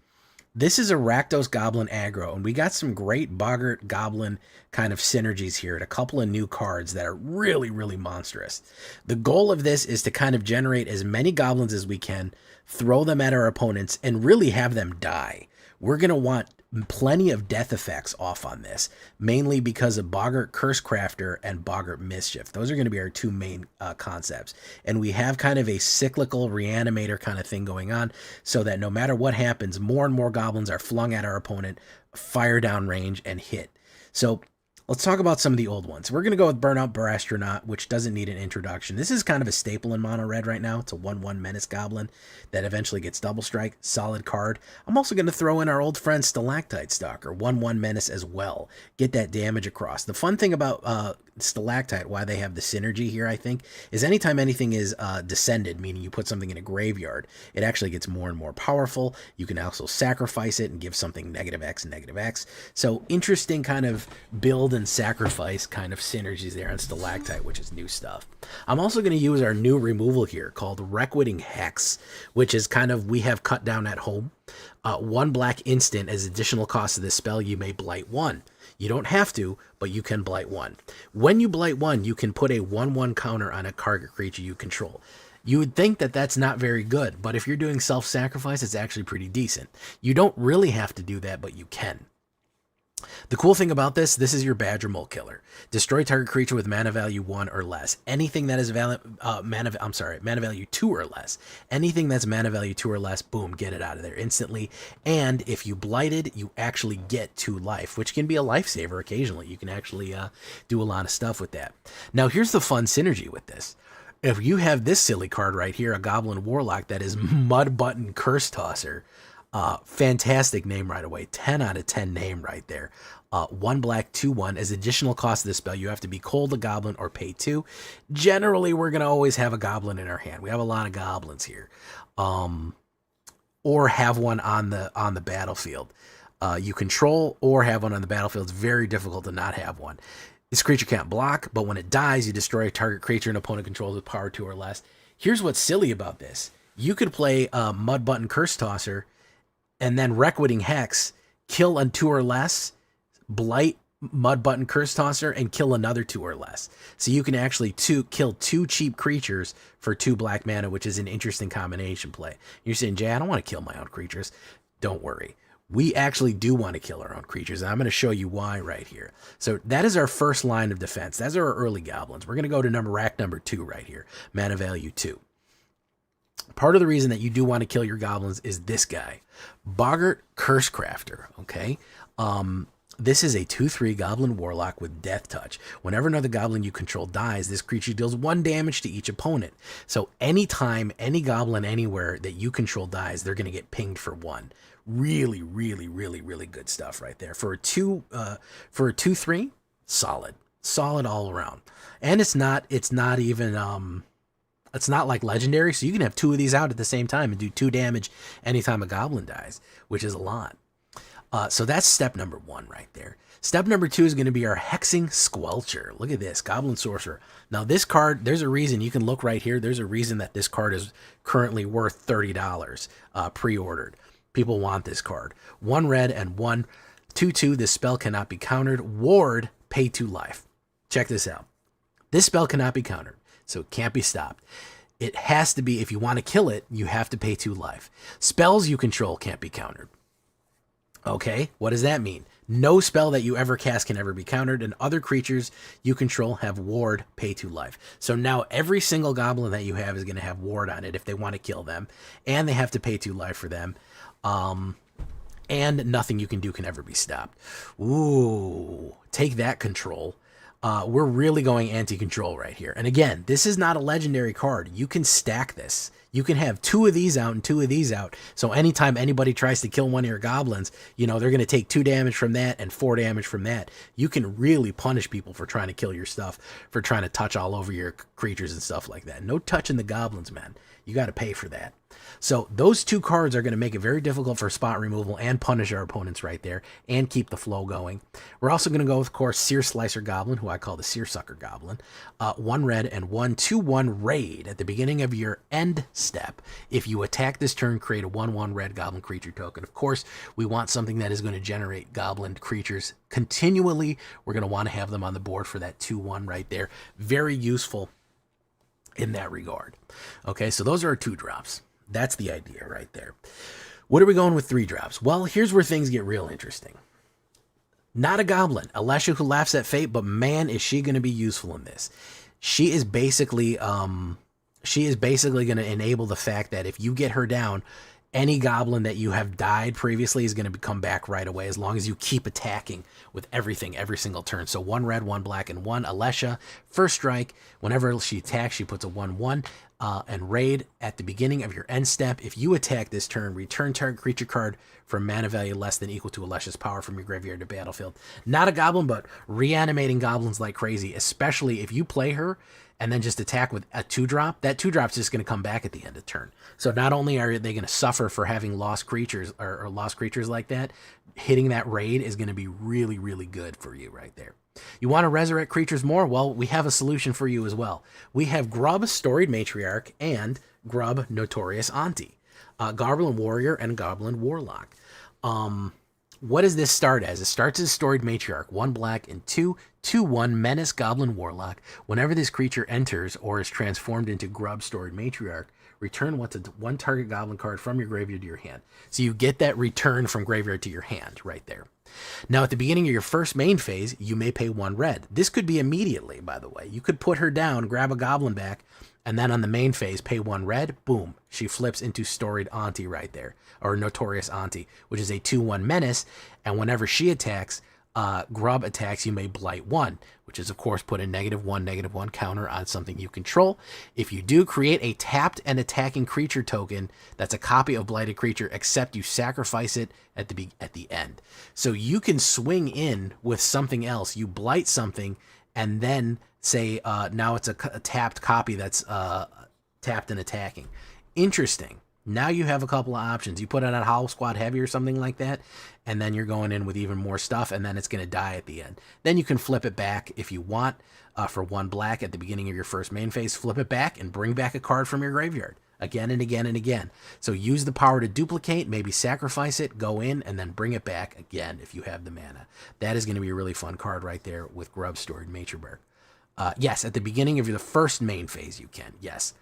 This is a Rakdos Goblin aggro, and we got some great Boggart Goblin kind of synergies here and a couple of new cards that are really, really monstrous. The goal of this is to kind of generate as many goblins as we can, throw them at our opponents, and really have them die. We're going to want plenty of death effects off on this, mainly because of Boggart Cursecrafter and Boggart Mischief. Those are going to be our two main concepts. And we have kind of a cyclical reanimator kind of thing going on, so that no matter what happens, more and more goblins are flung at our opponent, fire down range, and hit. So Let's talk about some of the old ones. We're going to go with Burnout Barastronaut, which doesn't need an introduction. This is kind of a staple in mono red right now. It's a 1/1 Menace Goblin that eventually gets double strike. Solid card. I'm also going to throw in our old friend Stalactite Stalker, 1/1 Menace as well. Get that damage across. The fun thing about Stalactite, why they have the synergy here, I think, is anytime anything is descended, meaning you put something in a graveyard, it actually gets more and more powerful. You can also sacrifice it and give something -X and -X. So interesting kind of build and sacrifice kind of synergies there on Stalactite, which is new stuff. I'm also going to use our new removal here called Reckwitting Hex, which is kind of, we have cut down at home. 1 black instant as additional cost of this spell, you may blight 1. You don't have to, but you can blight 1. When you blight 1, you can put a 1/1 counter on a target creature you control. You would think that that's not very good, but if you're doing self-sacrifice, it's actually pretty decent. You don't really have to do that, but you can. The cool thing about this is your Badger Mole Killer. Destroy target creature with mana value 1 or less. Anything that is mana value 2 or less. Anything that's mana value 2 or less, boom, get it out of there instantly. And if you blighted, you actually get 2 life, which can be a lifesaver occasionally. You can actually do a lot of stuff with that. Now, here's the fun synergy with this. If you have this silly card right here, a Goblin Warlock that is Mud Button Curse Tosser, fantastic name right away. 10 out of 10 name right there. 1 black, 2/1. As additional cost of this spell, you have to be cold a goblin or pay 2. Generally, we're going to always have a goblin in our hand. We have a lot of goblins here. Or have one on the battlefield. You control or have one on the battlefield. It's very difficult to not have one. This creature can't block, but when it dies, you destroy a target creature an opponent controls with power 2 or less. Here's what's silly about this. You could play Mud Button Curse Tosser and then Reckwitting Hex, kill a 2 or less, blight Mud Button Curse Tosser, and kill another 2 or less. So you can actually kill 2 cheap creatures for 2 black mana, which is an interesting combination play. You're saying, Jay, I don't want to kill my own creatures. Don't worry. We actually do want to kill our own creatures, and I'm going to show you why right here. So that is our first line of defense. That's our early goblins. We're going to go to rack number 2 right here, mana value 2. Part of the reason that you do want to kill your goblins is this guy, Boggart Cursecrafter, okay? This is a 2/3 Goblin Warlock with Death Touch. Whenever another goblin you control dies, this creature deals 1 damage to each opponent. So anytime any goblin anywhere that you control dies, they're going to get pinged for 1. Really, really, really, really good stuff right there. For a 2/3, solid all around. And it's not even it's not like legendary, so you can have 2 of these out at the same time and do 2 damage anytime a goblin dies, which is a lot. So that's step number 1 right there. Step number 2 is going to be our Hexing Squelcher. Look at this, Goblin Sorcerer. Now this card, there's a reason, you can look right here, there's a reason that this card is currently worth $30 pre-ordered. People want this card. 1 red and 1 2/2. This spell cannot be countered. Ward, pay 2 life. Check this out. This spell cannot be countered, so it can't be stopped. It has to be, if you want to kill it, you have to pay 2 life. Spells you control can't be countered. Okay, what does that mean? No spell that you ever cast can ever be countered, and other creatures you control have ward, pay 2 life. So now every single goblin that you have is going to have ward on it if they want to kill them, and they have to pay 2 life for them. And nothing you can do can ever be stopped. Ooh, take that, control. We're really going anti-control right here. And again, this is not a legendary card. You can stack this. You can have 2 of these out and 2 of these out. So anytime anybody tries to kill one of your goblins, you know, they're going to take 2 damage from that and 4 damage from that. You can really punish people for trying to kill your stuff, for trying to touch all over your creatures and stuff like that. No touching the goblins, man. You got to pay for that. So those 2 cards are going to make it very difficult for spot removal and punish our opponents right there and keep the flow going. We're also going to go with, of course, Sear Slicer Goblin, who I call the Seersucker Goblin. 1 red and 1 2/1 raid at the beginning of your end step. If you attack this turn, create a 1/1 red goblin creature token. Of course, we want something that is going to generate goblin creatures continually. We're going to want to have them on the board for that 2/1 right there. Very useful in that regard. Okay, so those are our 2 drops. That's the idea right there. What are we going with 3 drops? Well, here's where things get real interesting. Not a goblin, Alesha who laughs at fate, but man, is she going to be useful in this. She is basically going to enable the fact that if you get her down, Any goblin that you have died previously is going to come back right away as long as you keep attacking with everything every single turn. So 1 red, 1 black, and 1 Alesha. First strike, whenever she attacks, she puts a 1/1. And raid at the beginning of your end step. If you attack this turn, return target creature card from mana value less than equal to Alesha's power from your graveyard to battlefield. Not a goblin, but reanimating goblins like crazy, especially if you play her and then just attack with a 2-drop. That 2-drop's just going to come back at the end of turn. So not only are they going to suffer for having lost creatures or lost creatures like that, hitting that raid is going to be really, really good for you right there. You want to resurrect creatures more? Well, we have a solution for you as well. We have Grub, Storied Matriarch, and Grub, Notorious Auntie. Goblin Warrior and Goblin Warlock. What does this start as? It starts as Storied Matriarch, 1 black and 2/2/1 Menace Goblin Warlock. Whenever this creature enters or is transformed into Grub, Storied Matriarch, return one target goblin card from your graveyard to your hand. So you get that return from graveyard to your hand right there. Now, at the beginning of your first main phase, you may pay 1 red. This could be immediately, by the way. You could put her down, grab a goblin back, and then on the main phase, pay 1 red. Boom. She flips into Storied Auntie right there, or Notorious Auntie, which is a 2/1 menace. And whenever she attacks, Grub attacks, you may blight 1, which is, of course, put a -1/-1 counter on something you control. If you do, create a tapped and attacking creature token that's a copy of blighted creature, except you sacrifice it at the end. So you can swing in with something else. You blight something, and then say now it's a tapped copy that's tapped and attacking. Interesting. Now you have a couple of options. You put it on Howl Squad Heavy or something like that, and then you're going in with even more stuff, and then it's going to die at the end. Then you can flip it back if you want for 1 black at the beginning of your first main phase. Flip it back and bring back a card from your graveyard again and again and again. So use the power to duplicate, maybe sacrifice it, go in, and then bring it back again if you have the mana. That is going to be a really fun card right there with Grub, Storied Matriarch. Yes, at the beginning of the first main phase you can. Yes.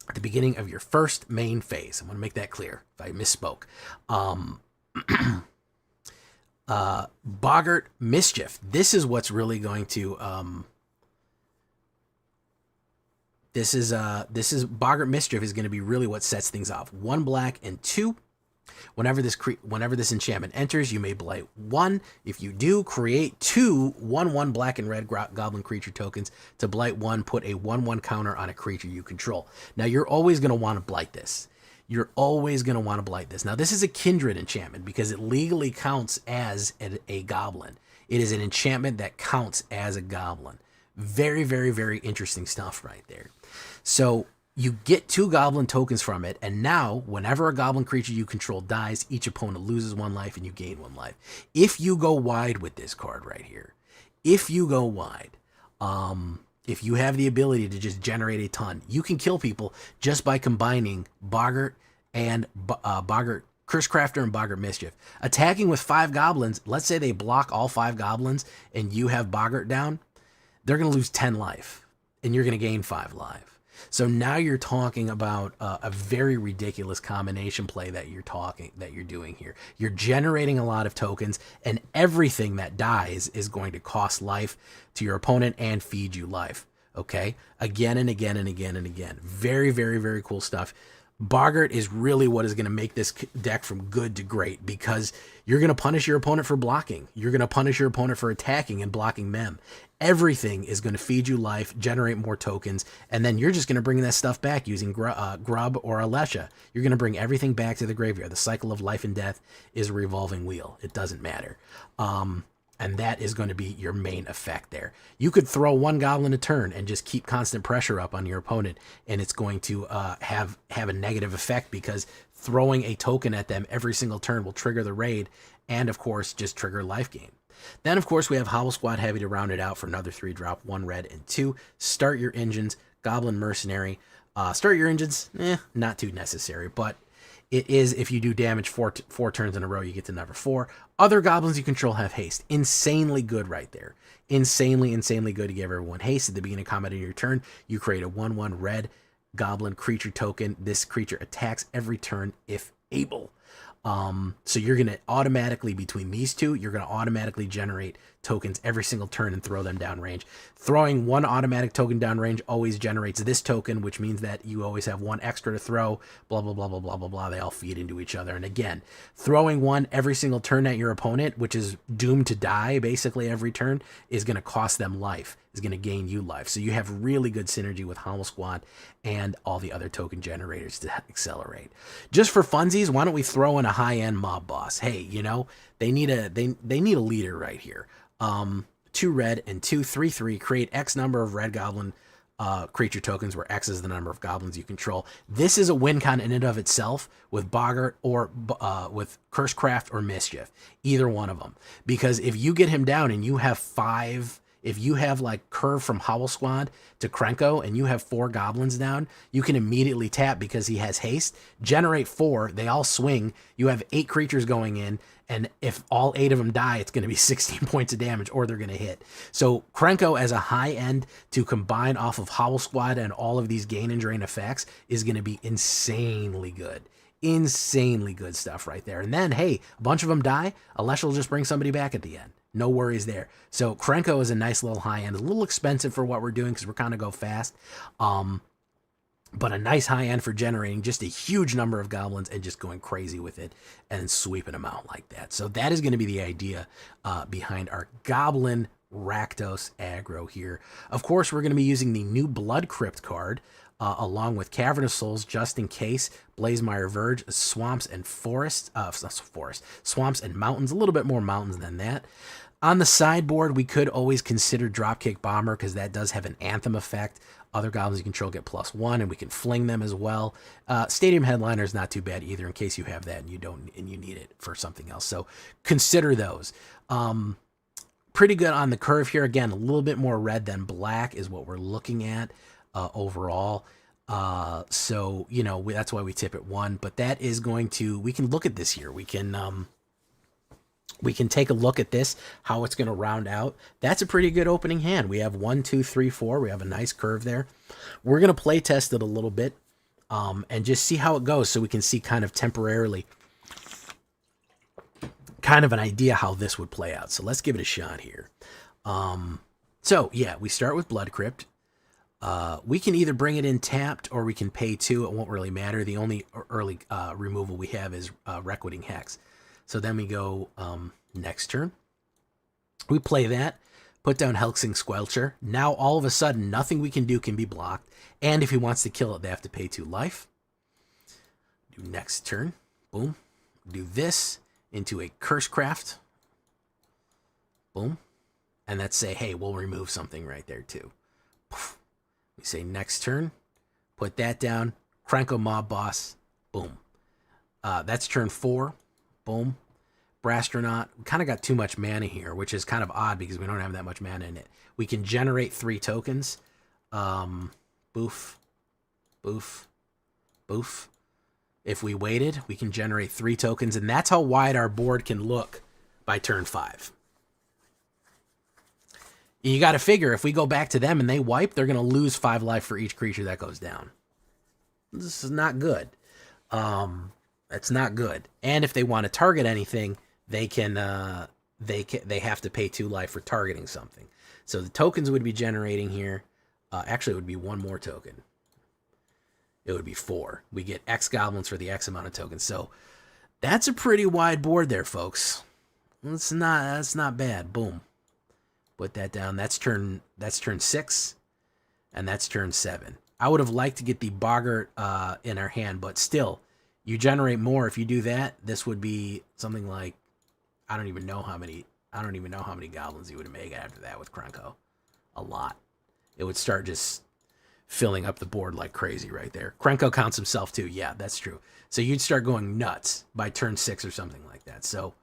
At the beginning of your first main phase. I want to make that clear if I misspoke. Boggart Mischief. This is what's really going to this is Boggart Mischief is going to be really what sets things off. 1 black and 2. Whenever this enchantment enters, you may blight 1. If you do, create 2 1/1 black and red goblin creature tokens to blight 1. Put a 1/1 counter on a creature you control. Now you're always going to want to blight this. You're always going to want to blight this. Now this is a kindred enchantment because it legally counts as a goblin. It is an enchantment that counts as a goblin. Very, very, very interesting stuff right there. So you get 2 goblin tokens from it, and now, whenever a goblin creature you control dies, each opponent loses 1 life and you gain 1 life. If you go wide with this card right here, if you go wide, if you have the ability to just generate a ton, you can kill people just by combining Boggart and Curse Crafter and Boggart Mischief. Attacking with 5 goblins, let's say they block all 5 goblins and you have Boggart down, they're going to lose 10 life and you're going to gain 5 life. So now you're talking about a very ridiculous combination play that you're doing here. You're generating a lot of tokens, and everything that dies is going to cost life to your opponent and feed you life. Okay, again and again and again and again. Very, very, very cool stuff. Boggart is really what is going to make this deck from good to great, because you're going to punish your opponent for blocking. You're going to punish your opponent for attacking and blocking them. Everything is going to feed you life, generate more tokens, and then you're just going to bring that stuff back using Grub or Alesha. You're going to bring everything back to the graveyard. The cycle of life and death is a revolving wheel. It doesn't matter. And that is going to be your main effect there. You could throw 1 goblin a turn and just keep constant pressure up on your opponent, and it's going to have a negative effect, because throwing a token at them every single turn will trigger the raid and, of course, just trigger life gain. Then, of course, we have Howl Squad Heavy to round it out for another 3-drop, 1 red and 2. Start your engines, Goblin Mercenary. Start your engines, not too necessary, but it is, if you do damage 4 turns in a row, you get to number 4. Other goblins you control have haste. Insanely good right there. Insanely, insanely good to give everyone haste. At the beginning of combat of your turn, you create a 1/1 red goblin creature token. This creature attacks every turn if able. So you're going to automatically, between these two, you're going to automatically generate tokens every single turn and throw them downrange. Throwing one automatic token downrange always generates this token, which means that you always have one extra to throw, blah, blah, blah, blah, blah, blah, blah. They all feed into each other. And again, throwing one every single turn at your opponent, which is doomed to die basically every turn, is going to cost them life, is going to gain you life. So you have really good synergy with Howl Squad and all the other token generators to accelerate. Just for funsies, why don't we throw in a high-end mob boss? Hey, you know, they need a leader right here. 2 red and 2 3/3 create X number of red goblin creature tokens, where X is the number of goblins you control. This is a win con in and of itself with Boggart or with Cursecraft or Mischief, either one of them. Because if you get him down and you have 5, if you have like Curve from Howl Squad to Krenko and you have 4 goblins down, you can immediately tap because he has haste, generate 4, they all swing, you have 8 creatures going in, and if all 8 of them die, it's going to be 16 points of damage or they're going to hit. So Krenko as a high end to combine off of Howl Squad and all of these gain and drain effects is going to be insanely good. Insanely good stuff right there. And then, hey, a bunch of them die, Alesha will just bring somebody back at the end. No worries there. So Krenko is a nice little high end. A little expensive for what we're doing because we're kind of go fast. But a nice high end for generating just a huge number of goblins and just going crazy with it and sweeping them out like that. So that is going to be the idea behind our Goblin Rakdos aggro here. Of course, we're going to be using the new Blood Crypt card along with Cavern of Souls, just in case, Blazemire Verge, Swamps and Forests, Swamps and Mountains, a little bit more mountains than that. On the sideboard, we could always consider Dropkick Bomber because that does have an Anthem effect. Other goblins you control get +1, and we can fling them as well. Stadium Headliner is not too bad either, in case you have that and you need it for something else. So consider those. Pretty good on the curve here. Again, a little bit more red than black is what we're looking at overall. So you know that's why we tip at 1. But that is going to, we can look at this here. We can take a look at this, how it's going to round out. That's a pretty good opening hand. We have 1, 2, 3, 4. We have a nice curve there. We're going to play test it a little bit and just see how it goes so we can see kind of temporarily kind of an idea how this would play out. So let's give it a shot here. So yeah, we start with Blood Crypt. We can either bring it in tapped or we can pay 2. It won't really matter. The only early removal we have is Reckoning Hex. So then we go next turn. We play that, put down Helsing Squelcher. Now all of a sudden, nothing we can do can be blocked. And if he wants to kill it, they have to pay 2 life. Do next turn. Boom. Do this into a Cursecraft. Boom. And let's say, hey, we'll remove something right there too. We say next turn. Put that down. Krenko Mob Boss. Boom. That's turn 4. Boom. Brastronaut. We kind of got too much mana here, which is kind of odd because we don't have that much mana in it. We can generate 3 tokens. Boof. Boof. Boof. If we waited, we can generate 3 tokens, and that's how wide our board can look by turn 5. You got to figure, if we go back to them and they wipe, they're going to lose 5 life for each creature that goes down. This is not good. It's not good. And if they want to target anything, they can they have to pay 2 life for targeting something. So the tokens would be generating here. Actually, it would be 1 more token. It would be 4. We get X goblins for the X amount of tokens. So that's a pretty wide board there, folks. That's not bad. Boom. Put that down. That's turn 6, and that's turn 7. I would have liked to get the Boggart in our hand, but still. You generate more if you do that. This would be something like, I don't even know how many goblins you would make after that with Krenko. A lot. It would start just filling up the board like crazy right there. Krenko counts himself too. Yeah, that's true. So you'd start going nuts by turn 6 or something like that. So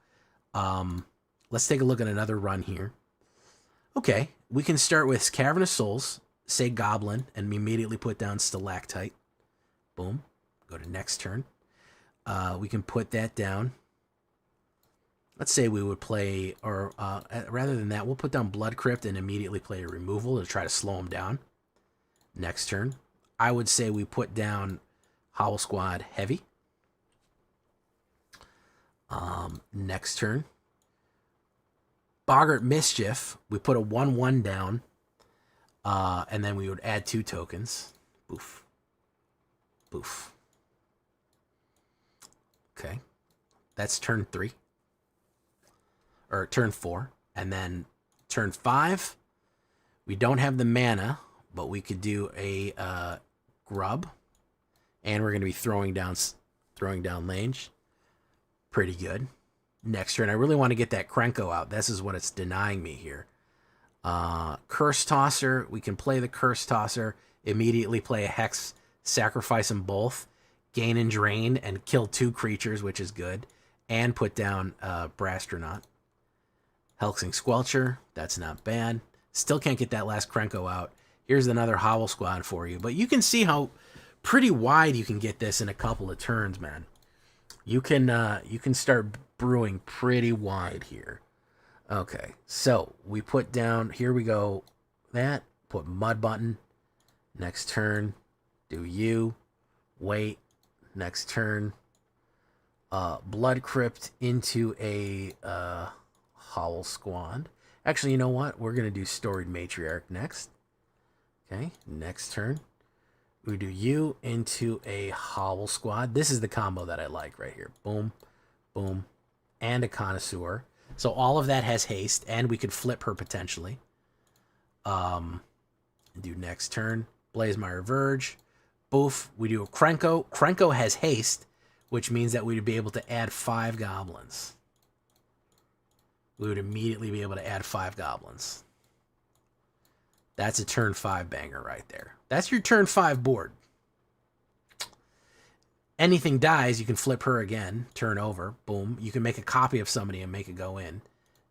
let's take a look at another run here. Okay, we can start with Cavern of Souls, say Goblin, and immediately put down Stalactite. Boom. Go to next turn. We can put that down. Let's say we would play, or rather than that, we'll put down Blood Crypt and immediately play a removal to try to slow him down. Next turn, I would say we put down Howl Squad Heavy. Next turn, Boggart Mischief. We put a 1/1 down, and then we would add 2 tokens. Boof. Boof. Okay. That's turn 3. Or turn 4. And then turn 5, we don't have the mana, but we could do a grub. And we're going to be throwing down Lange. Pretty good. Next turn, I really want to get that Krenko out. This is what it's denying me here. Curse Tosser. We can play the Curse Tosser. Immediately play a Hex. Sacrifice them both. Gain and drain and kill 2 creatures, which is good. And put down Brastronaut. Helsing Squelcher. That's not bad. Still can't get that last Krenko out. Here's another Howl Squad for you. But you can see how pretty wide you can get this in a couple of turns, man. You can start brewing pretty wide here. Okay, so we put down, here we go, that, put Mud Button, next turn, do you, wait, next turn, Blood Crypt into a Howl Squad. Actually, you know what? We're going to do Storied Matriarch next. Okay, next turn. We do you into a Howl Squad. This is the combo that I like right here. Boom, boom, and a Connoisseur. So all of that has haste, and we could flip her potentially. Do next turn. Blazemire Verge. Boof. We do a Krenko. Krenko has haste, which means that we would be able to add 5 goblins. We would immediately be able to add 5 goblins. That's a turn 5 banger right there. That's your turn 5 board. Anything dies, you can flip her again. Turn over. Boom. You can make a copy of somebody and make it go in.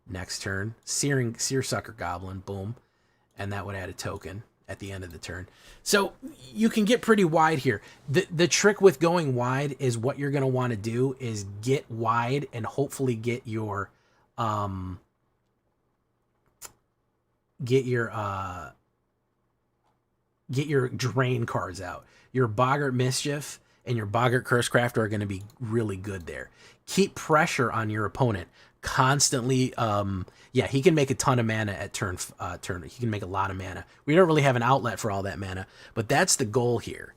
Next turn. Seersucker Goblin. Boom. And that would add a token at the end of the turn. So you can get pretty wide here. The trick with going wide is what you're going to want to do is get wide and hopefully get your drain cards out. Your Boggart Mischief and your Boggart Cursecrafter are going to be really good there. Keep pressure on your opponent. Constantly, yeah, he can make a ton of mana at turn. He can make a lot of mana. We don't really have an outlet for all that mana, but that's the goal here.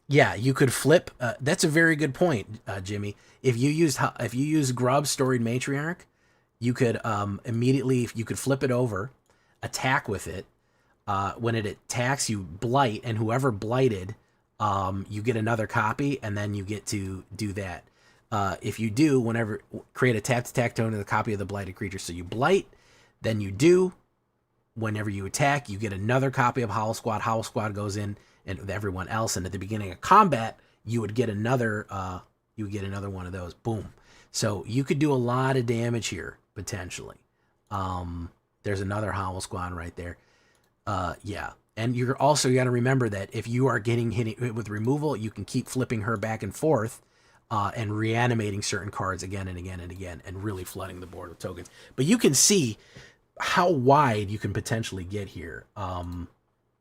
Yeah, you could flip. That's a very good point, Jimmy. If you use Grub Storied Matriarch, you could immediately, you could flip it over, attack with it. When it attacks, you blight, and whoever blighted, you get another copy, and then you get to do that. If you do, whenever, create a tapped attack token to the copy of the blighted creature. So you blight, then you do. Whenever you attack, you get another copy of Howl Squad. Howl Squad goes in and with everyone else, and at the beginning of combat, you would get another one of those. Boom. So you could do a lot of damage here potentially. There's another Howl Squad right there. Yeah. And you got to remember that if you are getting hit with removal, you can keep flipping her back and forth and reanimating certain cards again and again and again and really flooding the board with tokens. But you can see how wide you can potentially get here.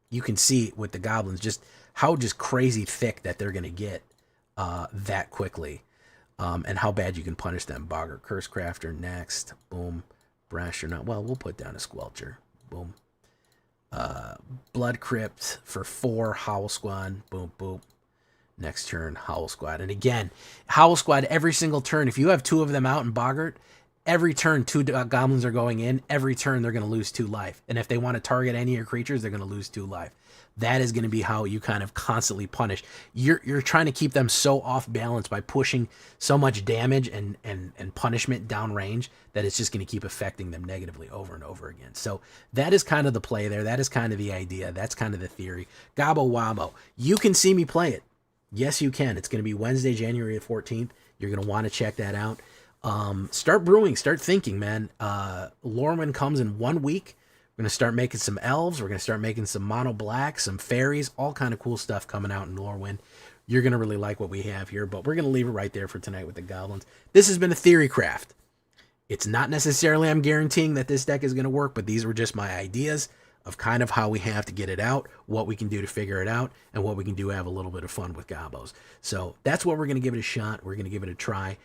You can see with the goblins just how crazy thick that they're going to get that quickly, and how bad you can punish them. Boggart Cursecrafter next. Boom. Brastronaut. Well, we'll put down a Squelcher. Boom. Blood Crypt for 4. Howl Squad. Boom, boom. Next turn, Howl Squad. And again, Howl Squad every single turn. If you have 2 of them out in Boggart, every turn 2 goblins are going in. Every turn they're going to lose 2 life. And if they want to target any of your creatures, they're going to lose 2 life. That is going to be how you kind of constantly punish. You're trying to keep them so off balance by pushing so much damage and punishment downrange that it's just going to keep affecting them negatively over and over again. So that is kind of the play there. That is kind of the idea. That's kind of the theory. Gobbo Wobbo. You can see me play it. Yes, you can. It's going to be Wednesday, January 14th. You're going to want to check that out. Start brewing. Start thinking, man. LORWYN comes in 1 week. We're going to start making some elves. We're going to start making some mono black, some fairies, all kind of cool stuff coming out in LORWYN. You're going to really like what we have here, but we're going to leave it right there for tonight with the goblins. This has been a theory craft. It's not necessarily I'm guaranteeing that this deck is going to work, but these were just my ideas. of kind of how we have to get it out, what we can do to figure it out, and what we can do to have a little bit of fun with Gobos. So that's what we're going to give it a shot. We're going to give it a try.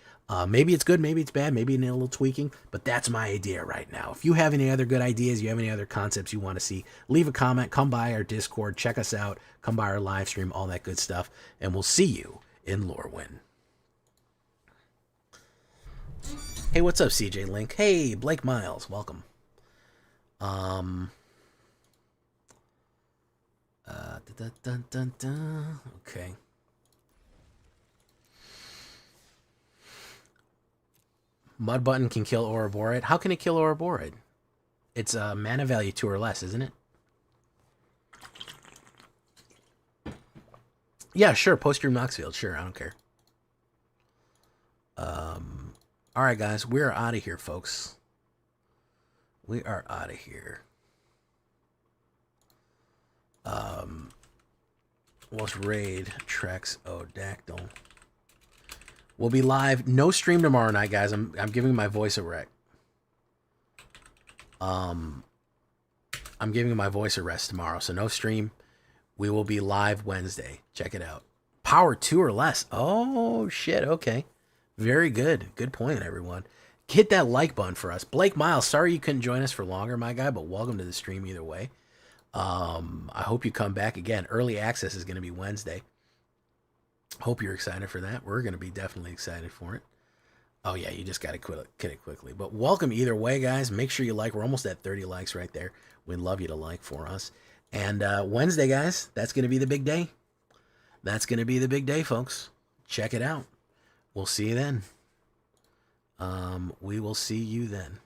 Maybe it's good, maybe it's bad, maybe it need a little tweaking, but that's my idea right now. If you have any other good ideas, you have any other concepts you want to see, leave a comment, come by our Discord, check us out, come by our live stream, all that good stuff, and we'll see you in LORWYN. Hey, what's up, CJ Link? Hey, Blake Miles, welcome. Okay. Mud Button can kill Ouroborid. How can it kill Ouroborid? It's a mana value 2 or less, isn't it? Yeah, sure. Post your Moxfield. Sure, I don't care. All right, guys. We're out of here, folks. We are out of here. What's raid? Trex Odactyl. We'll be live. No stream tomorrow night, guys. I'm giving my voice a wreck. I'm giving my voice a rest tomorrow, so no stream. We will be live Wednesday. Check it out. Power 2 or less. Oh, shit. Okay. Very good. Good point, everyone. Hit that like button for us. Blake Miles, sorry you couldn't join us for longer, my guy, but welcome to the stream either way. I hope you come back again. Early access is going to be Wednesday. Hope you're excited for that. We're going to be definitely excited for it. Oh, yeah, you just got to get it quickly. But welcome either way, guys. Make sure you like. We're almost at 30 likes right there. We'd love you to like for us. And Wednesday, guys, that's going to be the big day. That's going to be the big day, folks. Check it out. We'll see you then. We will see you then.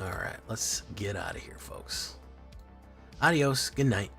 All right, let's get out of here, folks. Adios. Good night.